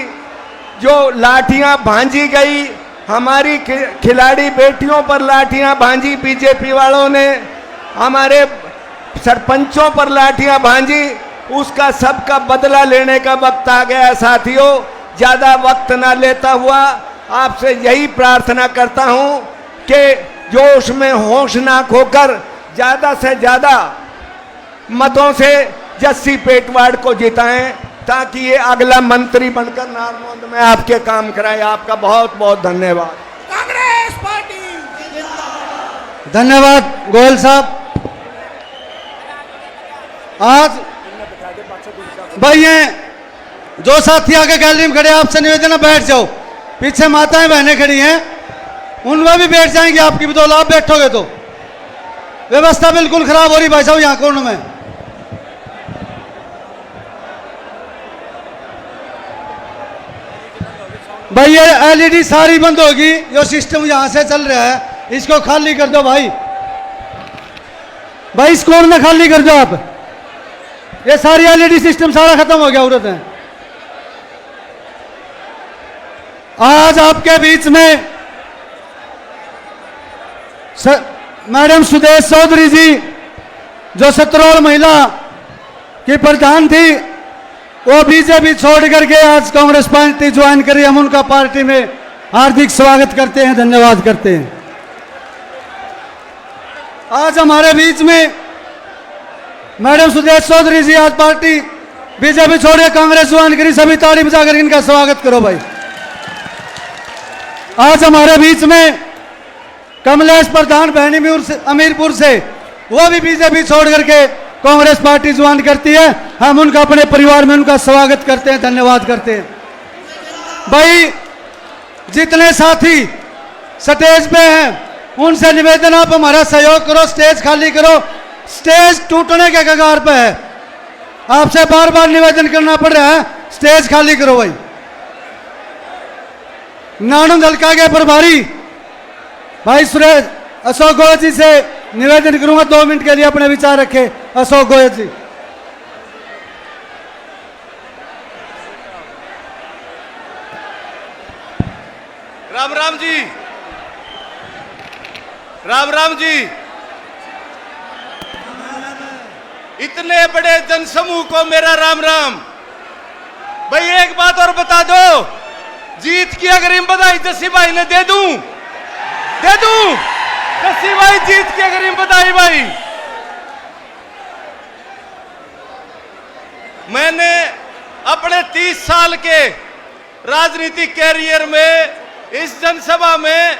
जो लाठियां भांजी गई, हमारी खिलाड़ी बेटियों पर लाठियां भांजी बीजेपी वालों ने, हमारे सरपंचों पर लाठियां भांजी, उसका सबका बदला लेने का वक्त आ गया साथियों। ज़्यादा वक्त ना लेता हुआ आपसे यही प्रार्थना करता हूं कि जोश में होश ना खोकर ज़्यादा से ज़्यादा मतों से जस्सी पेटवाड़ को जिताएं ताकि ये अगला मंत्री बनकर नारनौंद में आपके काम कराए। आपका बहुत बहुत धन्यवाद। कांग्रेस पार्टी धन्यवाद गोयल साहब। आज भाई ये जो साथी आगे गैलरी में खड़े, आपसे निवेदन है बैठ जाओ। पीछे माताएं बहनें खड़ी हैं, उनमें भी बैठ जाएंगे। आपकी भी तो आप बैठोगे तो व्यवस्था बिल्कुल खराब हो रही भाई साहब यहाँ कोर्ट में। भाई ये एलईडी सारी बंद होगी, जो सिस्टम यहाँ से चल रहा है इसको खाली कर दो भाई। भाई इस कोर्ट में खाली कर दो आप। ये सारी एलईडी सिस्टम सारा खत्म हो गया औरत है। आज आपके बीच में मैडम सुदेश चौधरी जी, जो सतरौल महिला की प्रधान थी, वो बीजेपी छोड़ करके आज कांग्रेस पार्टी ज्वाइन करी। हम उनका पार्टी में हार्दिक स्वागत करते हैं, धन्यवाद करते हैं। आज हमारे बीच में मैडम सुदेश चौधरी जी आज पार्टी बीजेपी छोड़ के कांग्रेस ज्वाइन करी। सभी ताली बजाकर इनका स्वागत करो भाई। आज हमारे बीच में कमलेश प्रधान बहनी अमीरपुर से, वो भी बीजेपी छोड़ करके कांग्रेस पार्टी ज्वाइन करती है। हम उनका अपने परिवार में उनका स्वागत करते हैं, धन्यवाद करते हैं। भाई जितने साथी स्टेज पे हैं उनसे निवेदन, आप हमारा सहयोग करो, स्टेज खाली करो। स्टेज टूटने के कगार पे है, आपसे बार बार निवेदन करना पड़ रहा है, स्टेज खाली करो भाई। नारनौंद हल्का के प्रभारी भाई सुरेश अशोक गोयल जी से निवेदन करूंगा 2 मिनट के लिए अपने विचार रखे। अशोक गोयल जी। राम राम जी, राम राम जी। इतने बड़े जनसमूह को मेरा राम राम। भाई एक बात और बता दो, जीत की अग्रिम बधाई जस्सी भाई ने दे दूं, दे दूं। जस्सी भाई जीत की अग्रिम बधाई भाई। मैंने अपने 30 साल के राजनीतिक कैरियर में इस जनसभा में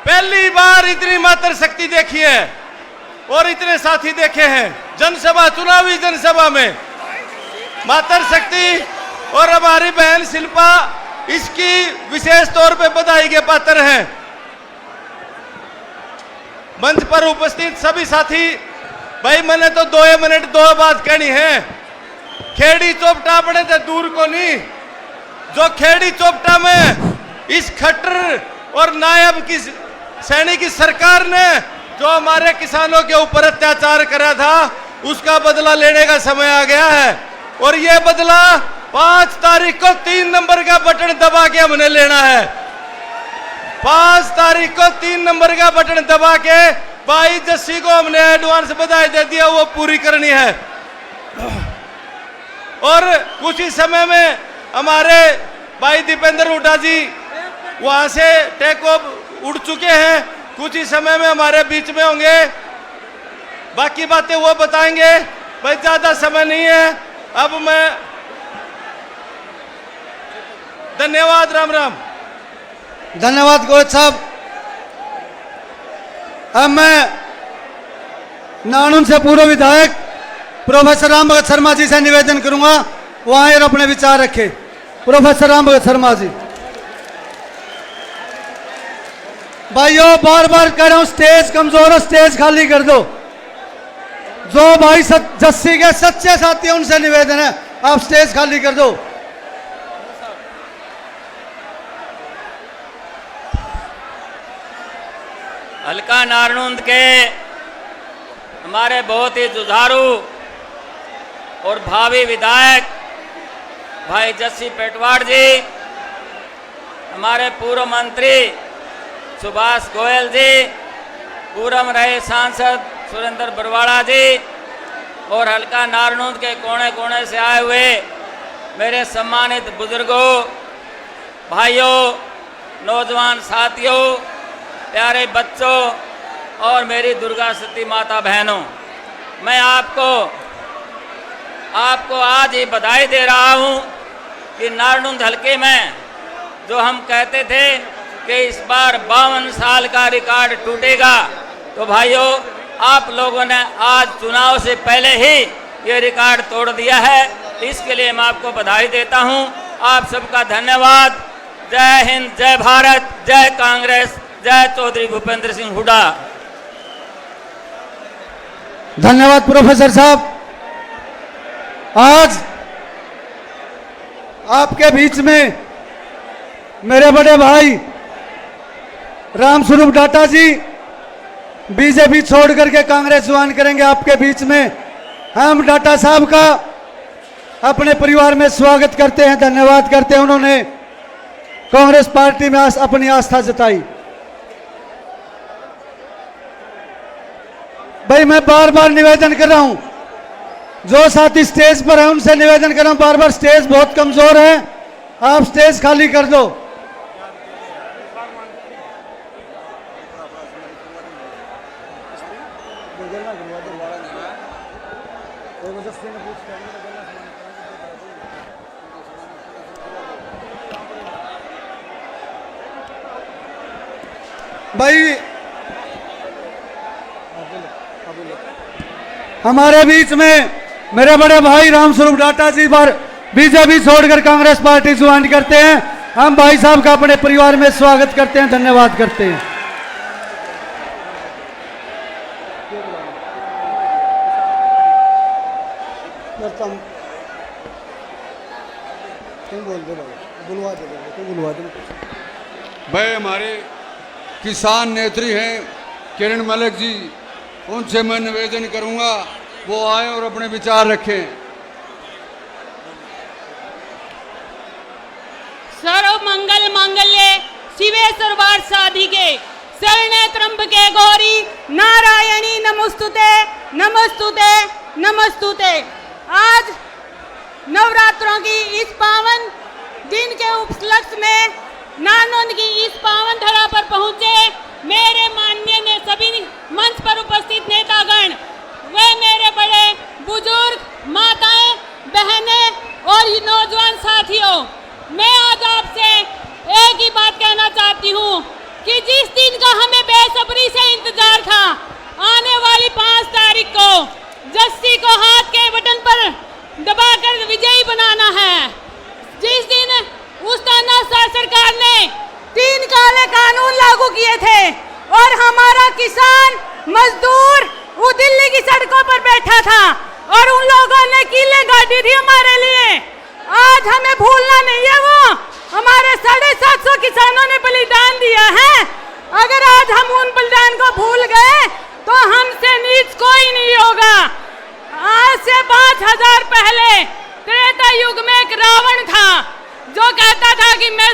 पहली बार इतनी मात्र शक्ति देखी है। और इतने साथी देखे हैं जनसभा, चुनावी जनसभा में। मातृशक्ति और हमारी बहन शिल्पा इसकी विशेष तौर पे बधाई के पात्र हैं। मंच पर उपस्थित सभी साथी भाई, मैंने तो 2 मिनट 2 बात कहनी है। खेड़ी चोपटा अपने से दूर को नहीं, जो खेड़ी चोपटा में इस खट्टर और नायब की सैनिक की सरकार ने जो हमारे किसानों के ऊपर अत्याचार करा था, उसका बदला लेने का समय आ गया है। और ये बदला 5 तारीख को 3 नंबर का बटन दबा के हमने लेना है। 5 तारीख को 3 नंबर का बटन दबा के भाई जस्सी को हमने एडवांस बधाई दे दिया, वो पूरी करनी है। और कुछ ही समय में हमारे भाई दीपेंद्र हुड्डा जी वहां से टेक ऑफ उड़ चुके हैं, कुछ ही समय में हमारे बीच में होंगे। बाकी बातें वो बताएंगे, भाई ज्यादा समय नहीं है। अब मैं धन्यवाद, राम राम। धन्यवाद गोविंद साहब। अब मैं नानुन से पूर्व विधायक प्रोफेसर राम भगत शर्मा जी से निवेदन करूंगा, वो आए और अपने विचार रखे। प्रोफेसर राम भगत शर्मा जी। भाइयों, बार बार कह रहा हूं, स्टेज कमजोर है, स्टेज खाली कर दो। जो भाई जस्सी के सच्चे साथी हैं उनसे निवेदन है, आप स्टेज खाली कर दो। हल्का नारनूंद के हमारे बहुत ही जुझारू और भावी विधायक भाई जस्सी पेटवाड़ जी, हमारे पूर्व मंत्री सुभाष गोयल जी, पूर्व में रहे सांसद सुरेंद्र बरवाड़ा जी, और हल्का नारनूंद के कोने कोने से आए हुए मेरे सम्मानित बुजुर्गों, भाइयों, नौजवान साथियों, प्यारे बच्चों और मेरी दुर्गा सती माता बहनों, मैं आपको आज ही बधाई दे रहा हूं कि नारनूंद हल्के में जो हम कहते थे कि इस बार 52 साल का रिकॉर्ड टूटेगा, तो भाइयों आप लोगों ने आज चुनाव से पहले ही ये रिकॉर्ड तोड़ दिया है। इसके लिए मैं आपको बधाई देता हूं। आप सबका धन्यवाद। जय हिंद, जय भारत, जय कांग्रेस, जय चौधरी भूपेंद्र सिंह हुड्डा। धन्यवाद प्रोफेसर साहब। आज आपके बीच में मेरे बड़े भाई रामस्वरूप डाटा जी बीजेपी छोड़ करके कांग्रेस ज्वाइन करेंगे। आपके बीच में हम डाटा साहब का अपने परिवार में स्वागत करते हैं, धन्यवाद करते हैं। उन्होंने कांग्रेस पार्टी में अपनी आस्था जताई। भाई, मैं बार बार निवेदन कर रहा हूं, जो साथी स्टेज पर है उनसे निवेदन कर रहा हूं, बार बार स्टेज बहुत कमजोर है, आप स्टेज खाली कर दो। भाई, हमारे बीच में मेरे बड़े भाई रामस्वरूप डाटा जी पर बीजेपी छोड़कर कांग्रेस पार्टी ज्वाइन करते हैं। हम भाई साहब का अपने परिवार में स्वागत करते हैं, धन्यवाद करते हैं। भाई, हमारे किसान नेत्री हैं किरण मलिक जी, उनसे मैं निवेदन करूंगा वो आए और अपने विचार रखें। सर्व मंगल मांगल्ये शिवे सर्वार्थ साधिके शरणे त्र्यंबके गौरी नारायणी नमोस्तुते नमोस्तुते नमोस्तुते। आज नवरात्रों की इस पावन दिन के उपलक्ष्य में नारनूंद की इस पावन धरा पर पहुंचे मेरे माननीय सभी मंच पर उपस्थित नेतागण, वे मेरे बड़े बुजुर्ग, माताएं, बहनें और नौजवान साथियों, मैं आज आपसे एक ही बात कहना चाहती हूँ कि जिस दिन का हमें बेसब्री से इंतजार था, आने वाली 5 विजयी बनाना है। जिस दिन उस तानाशाह सरकार ने 3 काले कानून लागू किए थे और हमारा किसान मजदूर वो दिल्ली की सड़कों पर बैठा था और उन लोगों ने कीलें गाड़ी थी हमारे लिए, आज हमें भूलना नहीं है। वो हमारे 750 किसानों ने बलिदान दिया है। अगर आज हम उन बलिदान को भूल गए तो हमसे नीच कोई नहीं होगा। आज से 5000 पहले त्रेता युग में एक रावण था जो कहता था कि मैं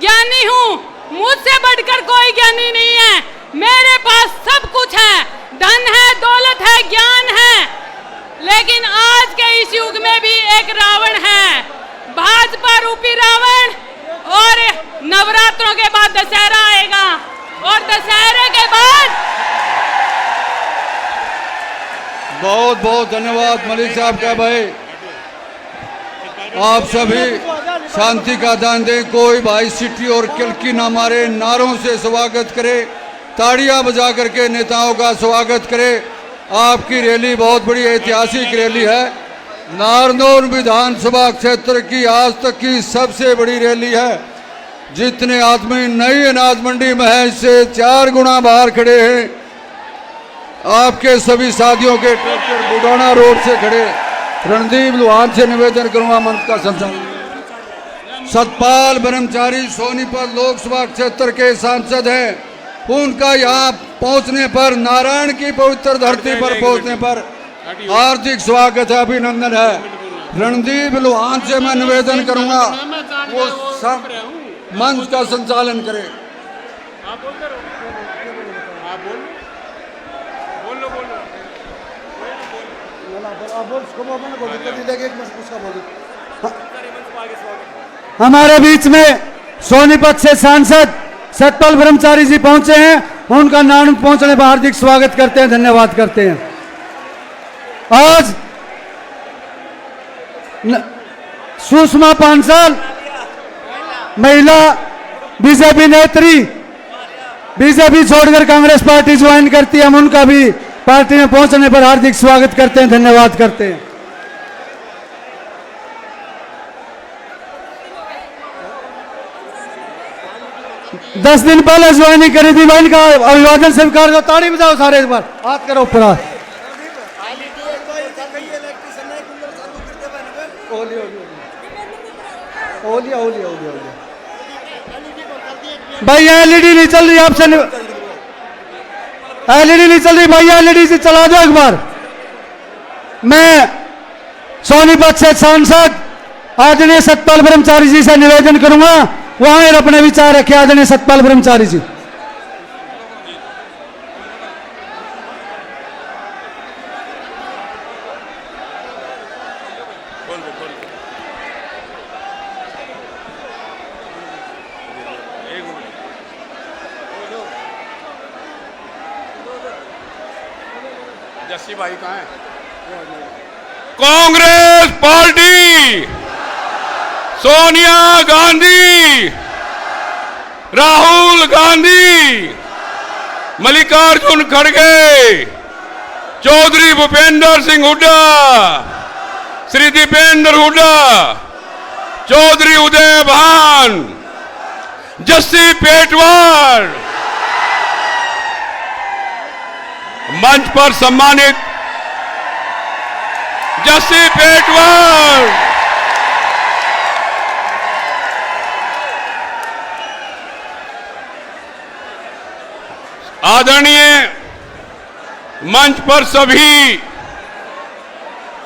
ज्ञानी हूँ, मुझसे बढ़कर कोई ज्ञानी नहीं है, मेरे पास सब कुछ है, धन है, दौलत है, ज्ञान है। लेकिन आज के इस युग में भी एक रावण है, भाजपा रूपी रावण। और नवरात्रों के बाद दशहरा आएगा और दशहरे के बाद बहुत बहुत धन्यवाद मलिक साहब का। भाई आप सभी शांति का दान दें, कोई भाई सिटी और किलकी ना मारे, नारों से स्वागत करे, ताड़ियां बजा करके नेताओं का स्वागत करे। आपकी रैली बहुत बड़ी ऐतिहासिक रैली है, नारनौल विधानसभा क्षेत्र की आज तक की सबसे बड़ी रैली है। जितने आदमी नई अनाज मंडी में है इससे 4 गुना बाहर खड़े हैं। आपके सभी साथियों के ट्रैक्टर बुडाना रोड से खड़े। रणदीप लुहान से निवेदन करूंगा मंच का संचालन। सतपाल ब्रह्मचारी सोनीपत लोकसभा क्षेत्र के सांसद हैं, उनका यहाँ पहुँचने पर, नारायण की पवित्र धरती पर पहुँचने पर हार्दिक स्वागत है, अभिनंदन है। रणदीप लुहान से मैं निवेदन करूंगा वो सब मंच का संचालन करें। हमारे बीच में सोनीपत से सांसद सतपाल ब्रह्मचारी जी पहुंचे हैं, उनका नाम पहुंचने पर हार्दिक स्वागत करते हैं, धन्यवाद करते हैं। आज सुषमा पांचाल महिला बीजेपी नेत्री, बीजेपी छोड़कर कांग्रेस पार्टी ज्वाइन करती है, हम उनका भी पार्टी में पहुंचने पर हार्दिक स्वागत करते हैं, धन्यवाद करते हैं। दस दिन पहले ज्वाइनिंग करी थी, मैं इनका अभिवादन स्वीकार करो, ताड़ी बजाओ सारे, एक बार हाथ करो ऊपर हाथ। भाई एलईडी नहीं चल रही, आपसे एलईडी नहीं चल रही भाई, एलईडी से चला दो एक बार। मैं सोनीपत से सांसद आदरणीय सतपाल ब्रह्मचारी जी से निवेदन करूंगा वहां अपने विचार रखे। आदरणीय सतपाल ब्रह्मचारी जी। जस्सी भाई कहाँ है? कांग्रेस पार्टी, सोनिया गांधी, राहुल गांधी, मल्लिकार्जुन खड़गे, चौधरी भूपेंद्र सिंह हुड्डा, श्री दीपेंद्र हुड्डा, चौधरी उदय भान, जस्सी पेटवार, मंच पर सम्मानित जस्सी पेटवार, आदरणीय मंच पर सभी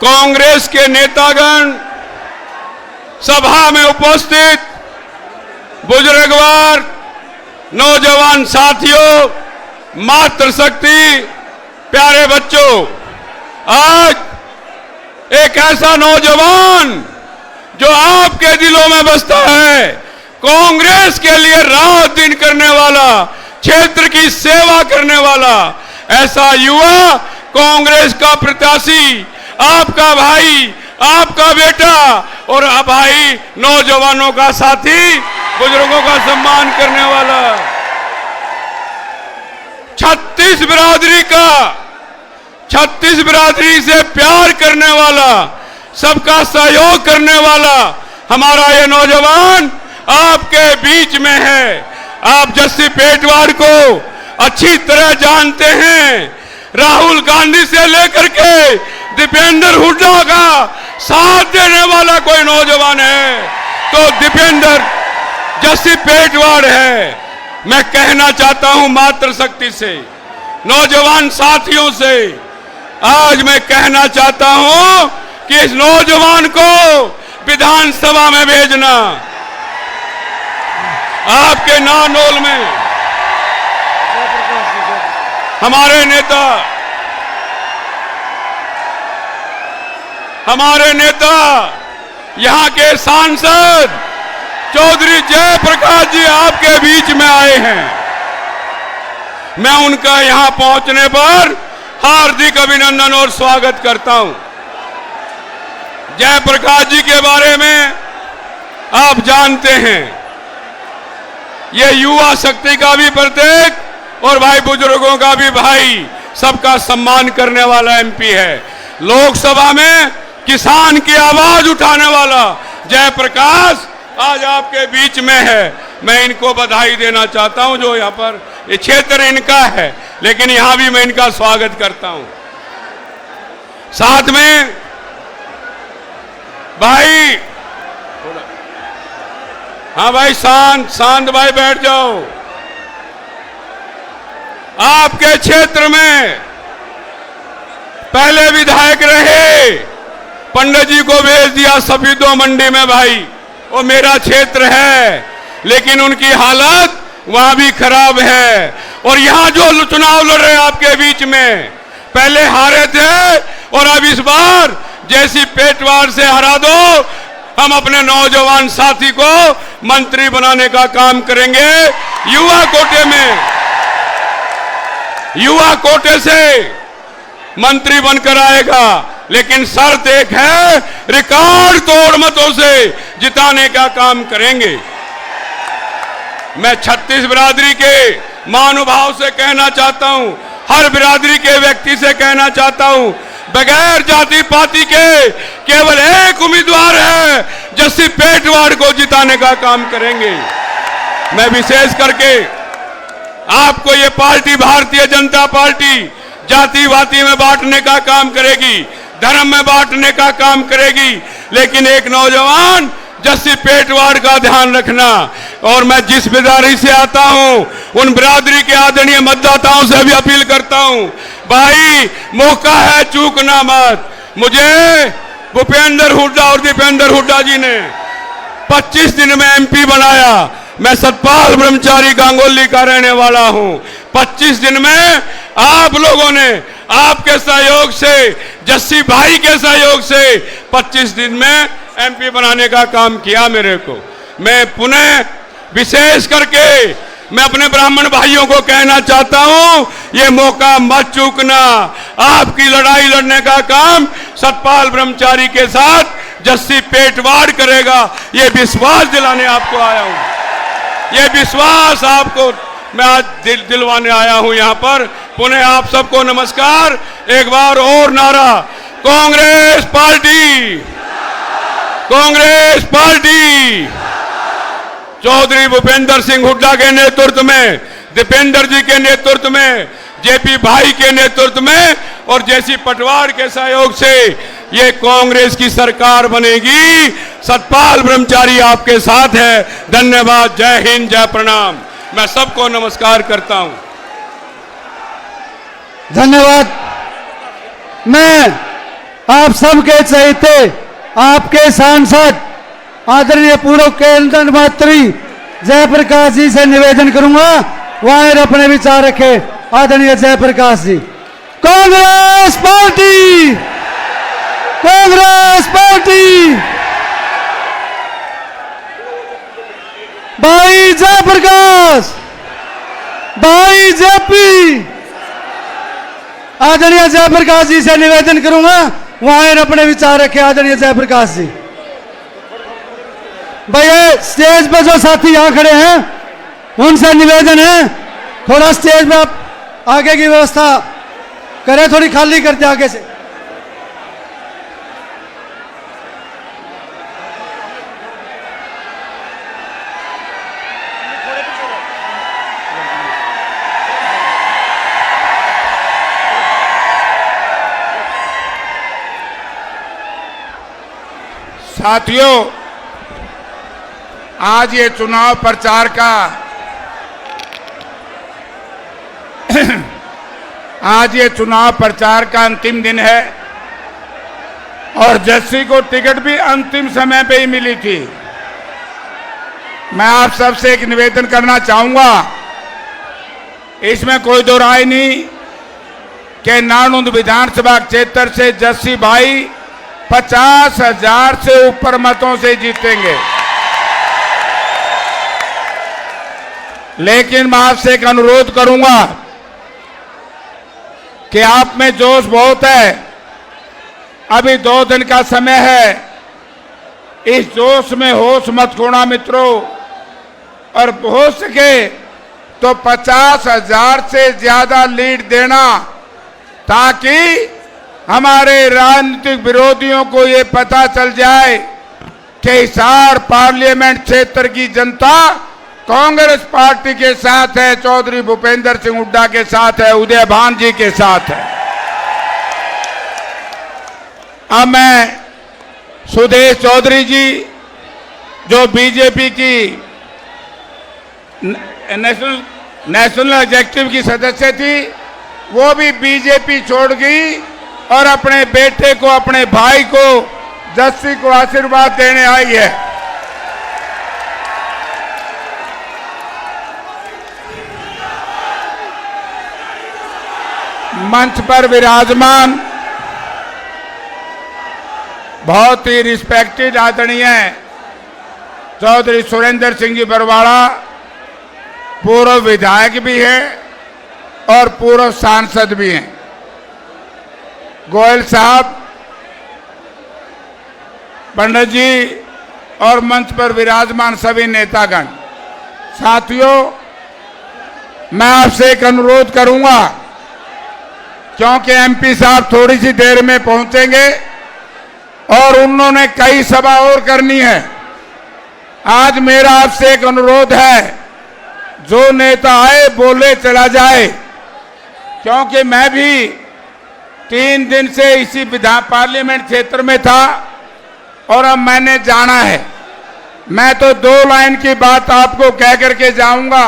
कांग्रेस के नेतागण, सभा में उपस्थित बुजुर्गवार, नौजवान साथियों, मातृशक्ति, प्यारे बच्चों, आज एक ऐसा नौजवान जो आपके दिलों में बसता है, कांग्रेस के लिए रात दिन करने वाला, क्षेत्र की सेवा करने वाला ऐसा युवा, कांग्रेस का प्रत्याशी, आपका भाई, आपका बेटा और भाई नौजवानों का साथी, बुजुर्गों का सम्मान करने वाला, 36 बिरादरी का, 36 बिरादरी से प्यार करने वाला, सबका सहयोग करने वाला हमारा ये नौजवान आपके बीच में है। आप जस्सी पेटवार को अच्छी तरह जानते हैं। राहुल गांधी से लेकर के दीपेंद्र हुड्डा का साथ देने वाला कोई नौजवान है तो दीपेंद्र जस्सी पेटवार है। मैं कहना चाहता हूं मातृशक्ति से, नौजवान साथियों से, आज मैं कहना चाहता हूं कि इस नौजवान को विधानसभा में भेजना। आपके नानोल में हमारे नेता यहां के सांसद चौधरी जयप्रकाश जी आपके बीच में आए हैं। मैं उनका यहां पहुंचने पर हार्दिक अभिनंदन और स्वागत करता हूं। जयप्रकाश जी के बारे में आप जानते हैं, ये युवा शक्ति का भी प्रतीक और भाई बुजुर्गों का भी भाई, सबका सम्मान करने वाला एमपी है। लोकसभा में किसान की आवाज उठाने वाला जयप्रकाश आज आपके बीच में है। मैं इनको बधाई देना चाहता हूं, जो यहाँ पर ये क्षेत्र इनका है, लेकिन यहां भी मैं इनका स्वागत करता हूं। साथ में भाई, हाँ भाई, शांत भाई बैठ जाओ। आपके क्षेत्र में पहले विधायक रहे, पंडित जी को भेज दिया सफीदो मंडी में भाई, वो मेरा क्षेत्र है, लेकिन उनकी हालत वहां भी खराब है। और यहां जो चुनाव लड़ रहे आपके बीच में, पहले हारे थे और अब इस बार जैसी पेटवार से हरा दो, हम अपने नौजवान साथी को मंत्री बनाने का काम करेंगे। युवा कोटे में, युवा कोटे से मंत्री बनकर आएगा, लेकिन शर्त एक है, रिकॉर्ड तोड़ मतों से जिताने का काम करेंगे। मैं 36 बिरादरी के महानुभाव से कहना चाहता हूं, हर बिरादरी के व्यक्ति से कहना चाहता हूं, बगैर जाति पाति के केवल एक उम्मीदवार है, जस्सी पेटवार को जिताने का काम करेंगे। मैं विशेष करके आपको ये पार्टी, भारतीय जनता पार्टी, जाति वाति में बांटने का काम करेगी, धर्म में बांटने का काम करेगी, लेकिन एक नौजवान जस्सी पेटवार का ध्यान रखना। और मैं जिस बिरादरी से आता हूं, उन बिरादरी के आदरणीय मतदाताओं से भी अपील करता हूं, भाई मौका है, चूकना मत। मुझे भूपेंद्र हुड्डा और दीपेंद्र हुड्डा जी ने 25 दिन में एमपी बनाया। मैं सतपाल ब्रह्मचारी गांगोली का रहने वाला हूं। 25 दिन में आप लोगों ने आपके सहयोग से, जस्सी भाई के सहयोग से 25 दिन में एमपी बनाने का काम किया मेरे को। मैं पुनः विशेष करके मैं अपने ब्राह्मण भाइयों को कहना चाहता हूं, ये मौका मत चूकना। आपकी लड़ाई लड़ने का काम सतपाल ब्रह्मचारी के साथ जस्सी पेटवार करेगा, ये विश्वास दिलाने आपको आया हूं। ये विश्वास आपको मैं आज दिलवाने आया हूं यहां पर। पुनः आप सबको नमस्कार। एक बार और नारा, कांग्रेस पार्टी, कांग्रेस पार्टी। चौधरी भूपेंद्र सिंह हुड्डा के नेतृत्व में, दीपेंद्र जी के नेतृत्व में, जेपी भाई के नेतृत्व में और जैसी पटवार के सहयोग से ये कांग्रेस की सरकार बनेगी। सतपाल ब्रह्मचारी आपके साथ है। धन्यवाद। जय हिंद, जय प्रणाम। मैं सबको नमस्कार करता हूं। धन्यवाद। मैं आप सबके चहेते, आपके सांसद आदरणीय पूर्व केंद्रीय मंत्री जयप्रकाश जी से निवेदन करूंगा, वहां अपने विचार रखे। आदरणीय जयप्रकाश जी। Congress party, Congress party. भाई जयप्रकाश, भाई जेपी। आदरणीय जयप्रकाश जी से निवेदन करूंगा, वहां अपने विचार रखे। आदरणीय जयप्रकाश जी। भैया स्टेज पे जो साथी यहां खड़े हैं, उनसे निवेदन है, थोड़ा स्टेज पे आप आगे की व्यवस्था करें, थोड़ी खाली करते आगे से। साथियों, आज ये चुनाव प्रचार का आज ये चुनाव प्रचार का अंतिम दिन है और जस्सी को टिकट भी अंतिम समय पे ही मिली थी। मैं आप सबसे एक निवेदन करना चाहूंगा, इसमें कोई दो राय नहीं कि नानुंद विधानसभा क्षेत्र से जस्सी भाई 50,000 से ऊपर मतों से जीतेंगे। लेकिन मैं आपसे एक अनुरोध करूंगा कि आप में जोश बहुत है, अभी 2 दिन का समय है, इस जोश में होश मत खोना मित्रों, और हो सके तो 50,000 से ज्यादा लीड देना, ताकि हमारे राजनीतिक विरोधियों को ये पता चल जाए कि हिसार पार्लियामेंट क्षेत्र की जनता कांग्रेस पार्टी के साथ है, चौधरी भूपेंद्र सिंह हुड्डा के साथ है, उदय भान जी के साथ है। अब मैं सुदेश चौधरी जी जो बीजेपी की नेशनल एग्जीक्यूटिव की सदस्य थी, वो भी बीजेपी छोड़ गई और अपने बेटे को, अपने भाई को, जस्सी को आशीर्वाद देने आई है। मंच पर विराजमान बहुत ही रिस्पेक्टेड आदरणीय चौधरी सुरेंद्र सिंह जी बरवाड़ा, पूर्व विधायक भी हैं और पूर्व सांसद भी हैं। गोयल साहब, पंडित जी और मंच पर विराजमान सभी नेतागण, साथियों, मैं आपसे एक अनुरोध करूंगा, क्योंकि एमपी साहब थोड़ी सी देर में पहुंचेंगे और उन्होंने कई सभा और करनी है। आज मेरा आपसे एक अनुरोध है, जो नेता आए बोले चला जाए, क्योंकि मैं भी 3 दिन से इसी विधान पार्लियामेंट क्षेत्र में था और अब मैंने जाना है। मैं तो 2 लाइन की बात आपको कह करके जाऊंगा,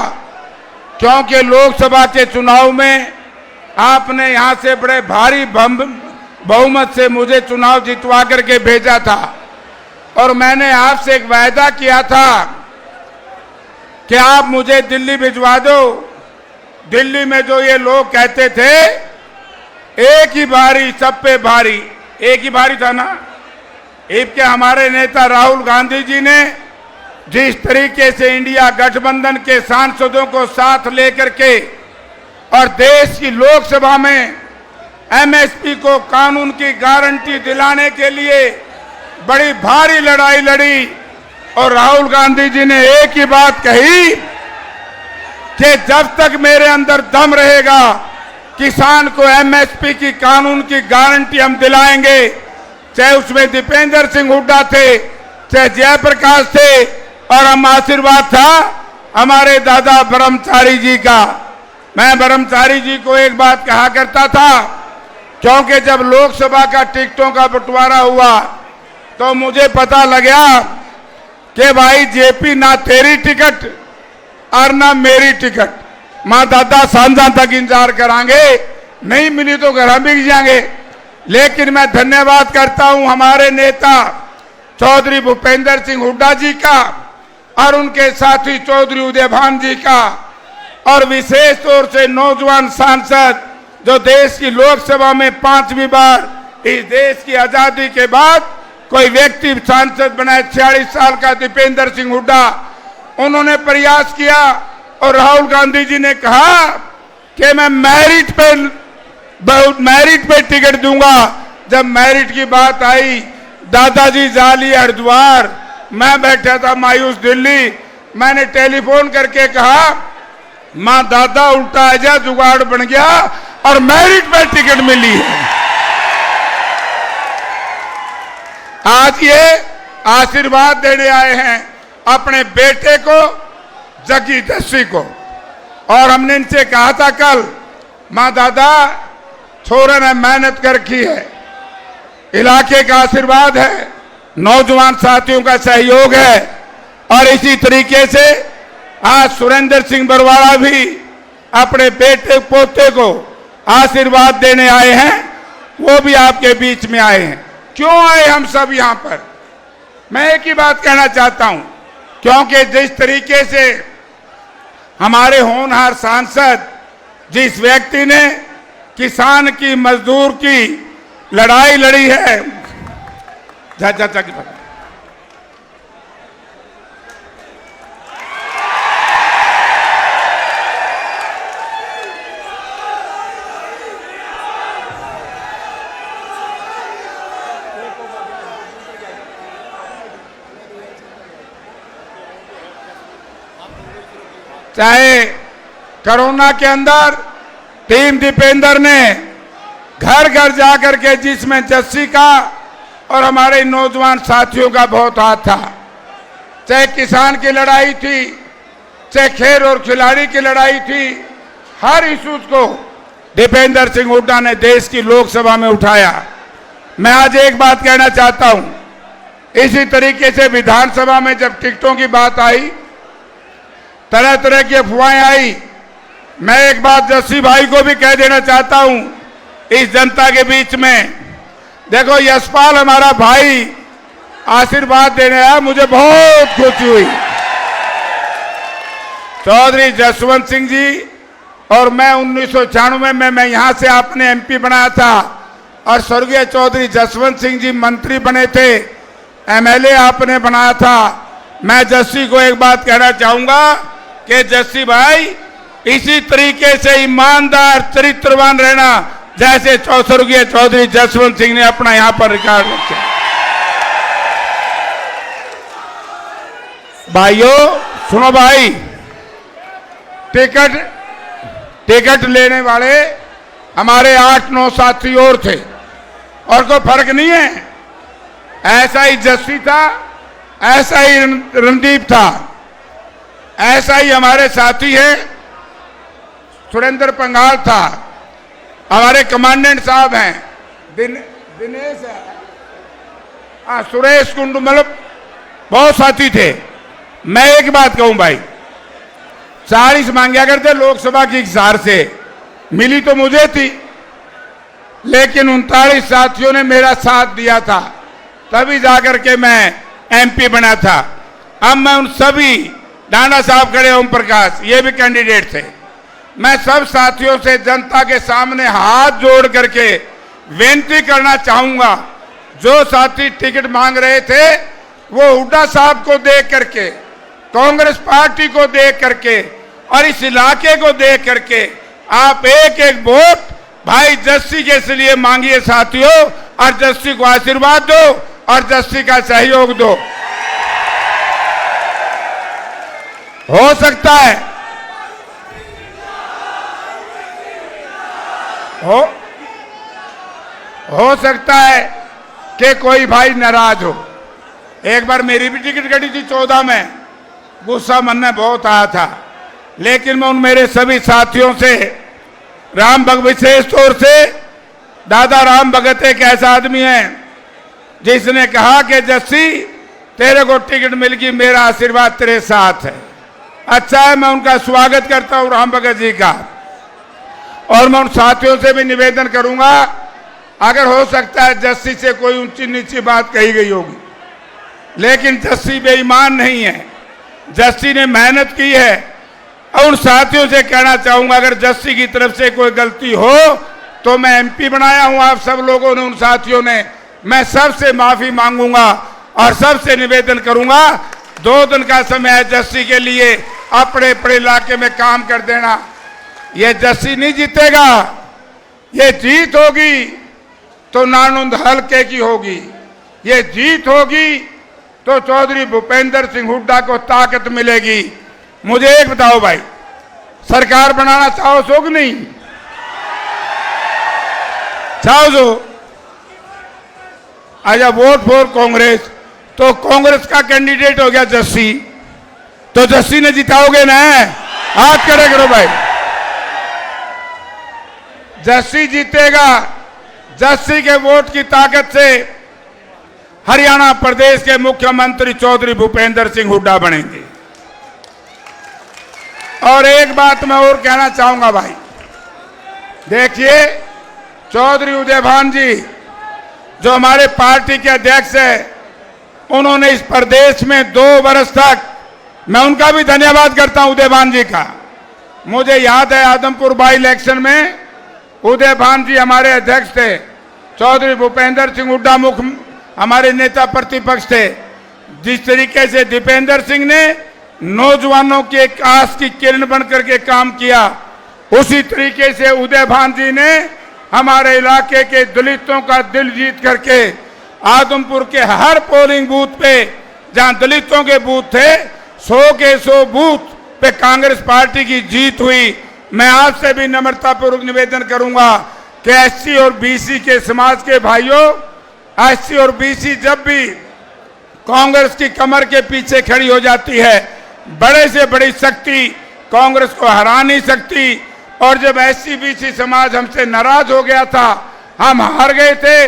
क्योंकि लोकसभा के चुनाव में आपने यहां से बड़े भारी बहुमत से मुझे चुनाव जितवा करके भेजा था और मैंने आपसे एक वायदा किया था कि आप मुझे दिल्ली भिजवा दो। दिल्ली में जो ये लोग कहते थे एक ही बारी सब पे भारी, एक ही बारी था ना, इसके हमारे नेता राहुल गांधी जी ने जिस तरीके से इंडिया गठबंधन के सांसदों को साथ लेकर के और देश की लोकसभा में एमएसपी को कानून की गारंटी दिलाने के लिए बड़ी भारी लड़ाई लड़ी और राहुल गांधी जी ने एक ही बात कही कि जब तक मेरे अंदर दम रहेगा किसान को एमएसपी की कानून की गारंटी हम दिलाएंगे। चाहे उसमें दीपेंद्र सिंह हुड्डा थे, चाहे जयप्रकाश थे, और हम आशीर्वाद था हमारे दादा ब्रह्मचारी जी का। मैं ब्रह्मचारी जी को एक बात कहा करता था, क्योंकि जब लोकसभा का टिकटों का बंटवारा हुआ तो मुझे पता लगा कि भाई जेपी ना तेरी टिकट और ना मेरी टिकट, माँ दादा सांझा तक इंतजार करांगे, नहीं मिली तो घर बिक जाएंगे। लेकिन मैं धन्यवाद करता हूं हमारे नेता चौधरी भूपेंद्र सिंह हुड्डा जी का और उनके साथी चौधरी उदय भान जी का, और विशेष तौर से नौजवान सांसद जो देश की लोकसभा में 5वीं बार इस देश की आजादी के बाद कोई व्यक्ति सांसद बनाए, 46 साल का दीपेंद्र सिंह हुड्डा, उन्होंने प्रयास किया और राहुल गांधी जी ने कहा कि मैं मेरिट पे टिकट दूंगा। जब मेरिट की बात आई, दादाजी जाली हरिद्वार, मैं बैठा था मायूस दिल्ली, मैंने टेलीफोन करके कहा मां दादा उल्टा आजा जुगाड़ बन गया और मेरिट पे टिकट मिली है। आज ये आशीर्वाद देने आए हैं अपने बेटे को, जग्गी जस्सी को, और हमने इनसे कहा था कल, मां दादा छोरे ने मेहनत कर रखी है, इलाके का आशीर्वाद है, नौजवान साथियों का सहयोग है। और इसी तरीके से आज सुरेंद्र सिंह बरवाड़ा भी अपने बेटे पोते को आशीर्वाद देने आए हैं, वो भी आपके बीच में आए हैं। क्यों आए हम सब यहां पर? मैं एक ही बात कहना चाहता हूं, क्योंकि जिस तरीके से हमारे होनहार सांसद, जिस व्यक्ति ने किसान की, मजदूर की लड़ाई लड़ी है, चाहे कोरोना के अंदर टीम दीपेंद्र ने घर घर जाकर के, जिसमें जस्सी का और हमारे नौजवान साथियों का बहुत हाथ था, चाहे किसान की लड़ाई थी, चाहे खेर और खिलाड़ी की लड़ाई थी, हर इशूज को दीपेंद्र सिंह हुड्डा ने देश की लोकसभा में उठाया। मैं आज एक बात कहना चाहता हूं, इसी तरीके से विधानसभा में जब टिकटों की बात आई, तरह तरह की अफवाहें आई, मैं एक बात जस्सी भाई को भी कह देना चाहता हूं इस जनता के बीच में। देखो, यशपाल हमारा भाई आशीर्वाद देने आया, मुझे बहुत खुशी हुई। चौधरी जसवंत सिंह जी और मैं 1996 में मैं यहां से आपने एमपी बनाया था, और स्वर्गीय चौधरी जसवंत सिंह जी मंत्री बने थे, एमएलए आपने बनाया था। मैं जस्सी को एक बात कहना चाहूंगा कि जस्सी भाई, इसी तरीके से ईमानदार, चरित्रवान रहना, जैसे स्वर्गीय चौधरी जसवंत सिंह ने अपना यहां पर रिकॉर्ड रखा। भाइयों सुनो भाई, टिकट लेने वाले हमारे 8-9 साथी और थे, और कोई फर्क नहीं है। ऐसा ही जस्सी था, ऐसा ही रणदीप था, ऐसा ही हमारे साथी हैं, सुरेंद्र पंघाल था, हमारे कमांडेंट साहब हैं, दिनेश है, सुरेश कुंडू, मतलब बहुत साथी थे। मैं एक बात कहूं भाई, 40 मांगा करते लोकसभा की हिसार से, मिली तो मुझे थी, लेकिन 39 साथियों ने मेरा साथ दिया था, तभी जाकर के मैं एमपी बना था। अब मैं उन सभी, डांडा साहब खड़े, ओम प्रकाश, ये भी कैंडिडेट थे, मैं सब साथियों से जनता के सामने हाथ जोड़ करके विनती करना चाहूंगा, जो साथी टिकट मांग रहे थे वो हुड्डा साहब को देख करके, कांग्रेस पार्टी को देख करके और इस इलाके को देख करके आप एक एक वोट भाई जस्सी के लिए मांगिए साथियों, और जस्सी को आशीर्वाद दो और जस्सी का सहयोग दो। हो सकता है हो सकता है कि कोई भाई नाराज हो। एक बार मेरी भी टिकट कटी थी 14 में, गुस्सा मन में बहुत आया था, लेकिन मैं उन मेरे सभी साथियों से, राम भगत, विशेष तौर से दादा राम भगत एक ऐसा आदमी है जिसने कहा कि जस्सी तेरे को टिकट मिल गई, मेरा आशीर्वाद तेरे साथ है। अच्छा है, मैं उनका स्वागत करता हूं राम भगत जी का। और मैं उन साथियों से भी निवेदन करूंगा, अगर हो सकता है जस्सी से कोई ऊंची नीची बात कही गई होगी, लेकिन जस्सी बेईमान नहीं है, जस्सी ने मेहनत की है। और उन साथियों से कहना चाहूंगा, अगर जस्सी की तरफ से कोई गलती हो तो मैं एमपी बनाया हूं, आप सब लोगों ने, उन साथियों ने, मैं सबसे माफी मांगूंगा और सबसे निवेदन करूंगा, 2 दिन का समय है जस्सी के लिए, अपने अपने इलाके में काम कर देना। ये जस्सी नहीं जीतेगा, ये जीत होगी तो नानुंद हल्के की होगी, ये जीत होगी तो चौधरी भूपेंद्र सिंह हुड्डा को ताकत मिलेगी। मुझे एक बताओ भाई, सरकार बनाना चाहो सो कि नहीं? चाहो सो? अच्छा, वोट फॉर कांग्रेस, तो कांग्रेस का कैंडिडेट हो गया जस्सी, तो जस्सी ने जिताओगे ना? हाथ खड़े करो भाई, जस्सी जीतेगा। जस्सी के वोट की ताकत से हरियाणा प्रदेश के मुख्यमंत्री चौधरी भूपेंद्र सिंह हुड्डा बनेंगे। और एक बात मैं और कहना चाहूंगा भाई, देखिए चौधरी उदयभान जी जो हमारे पार्टी के अध्यक्ष है, उन्होंने इस प्रदेश में 2 वर्ष तक, मैं उनका भी धन्यवाद करता हूं उदयभान जी का। मुझे याद है आदमपुर बाई इलेक्शन में उदयभान जी हमारे अध्यक्ष थे, चौधरी भूपेंद्र सिंह हुड्डा मुख्य हमारे नेता प्रतिपक्ष थे। जिस तरीके से दीपेंद्र सिंह ने नौजवानों की एक आस की किरण बनकर के काम किया, उसी तरीके से उदयभान जी ने हमारे इलाके के दलितों का दिल जीत करके आदमपुर के हर पोलिंग बूथ पे जहां दलितों के बूथ थे 100 के 100 बूथ पे कांग्रेस पार्टी की जीत हुई। मैं आपसे भी नम्रतापूर्वक निवेदन करूंगा कि एससी और बीसी के समाज के भाइयों, एससी और बीसी जब भी कांग्रेस की कमर के पीछे खड़ी हो जाती है, बड़े से बड़ी शक्ति कांग्रेस को हरा नहीं सकती। और जब एससी बीसी समाज हमसे नाराज हो गया था, हम हार गए थे,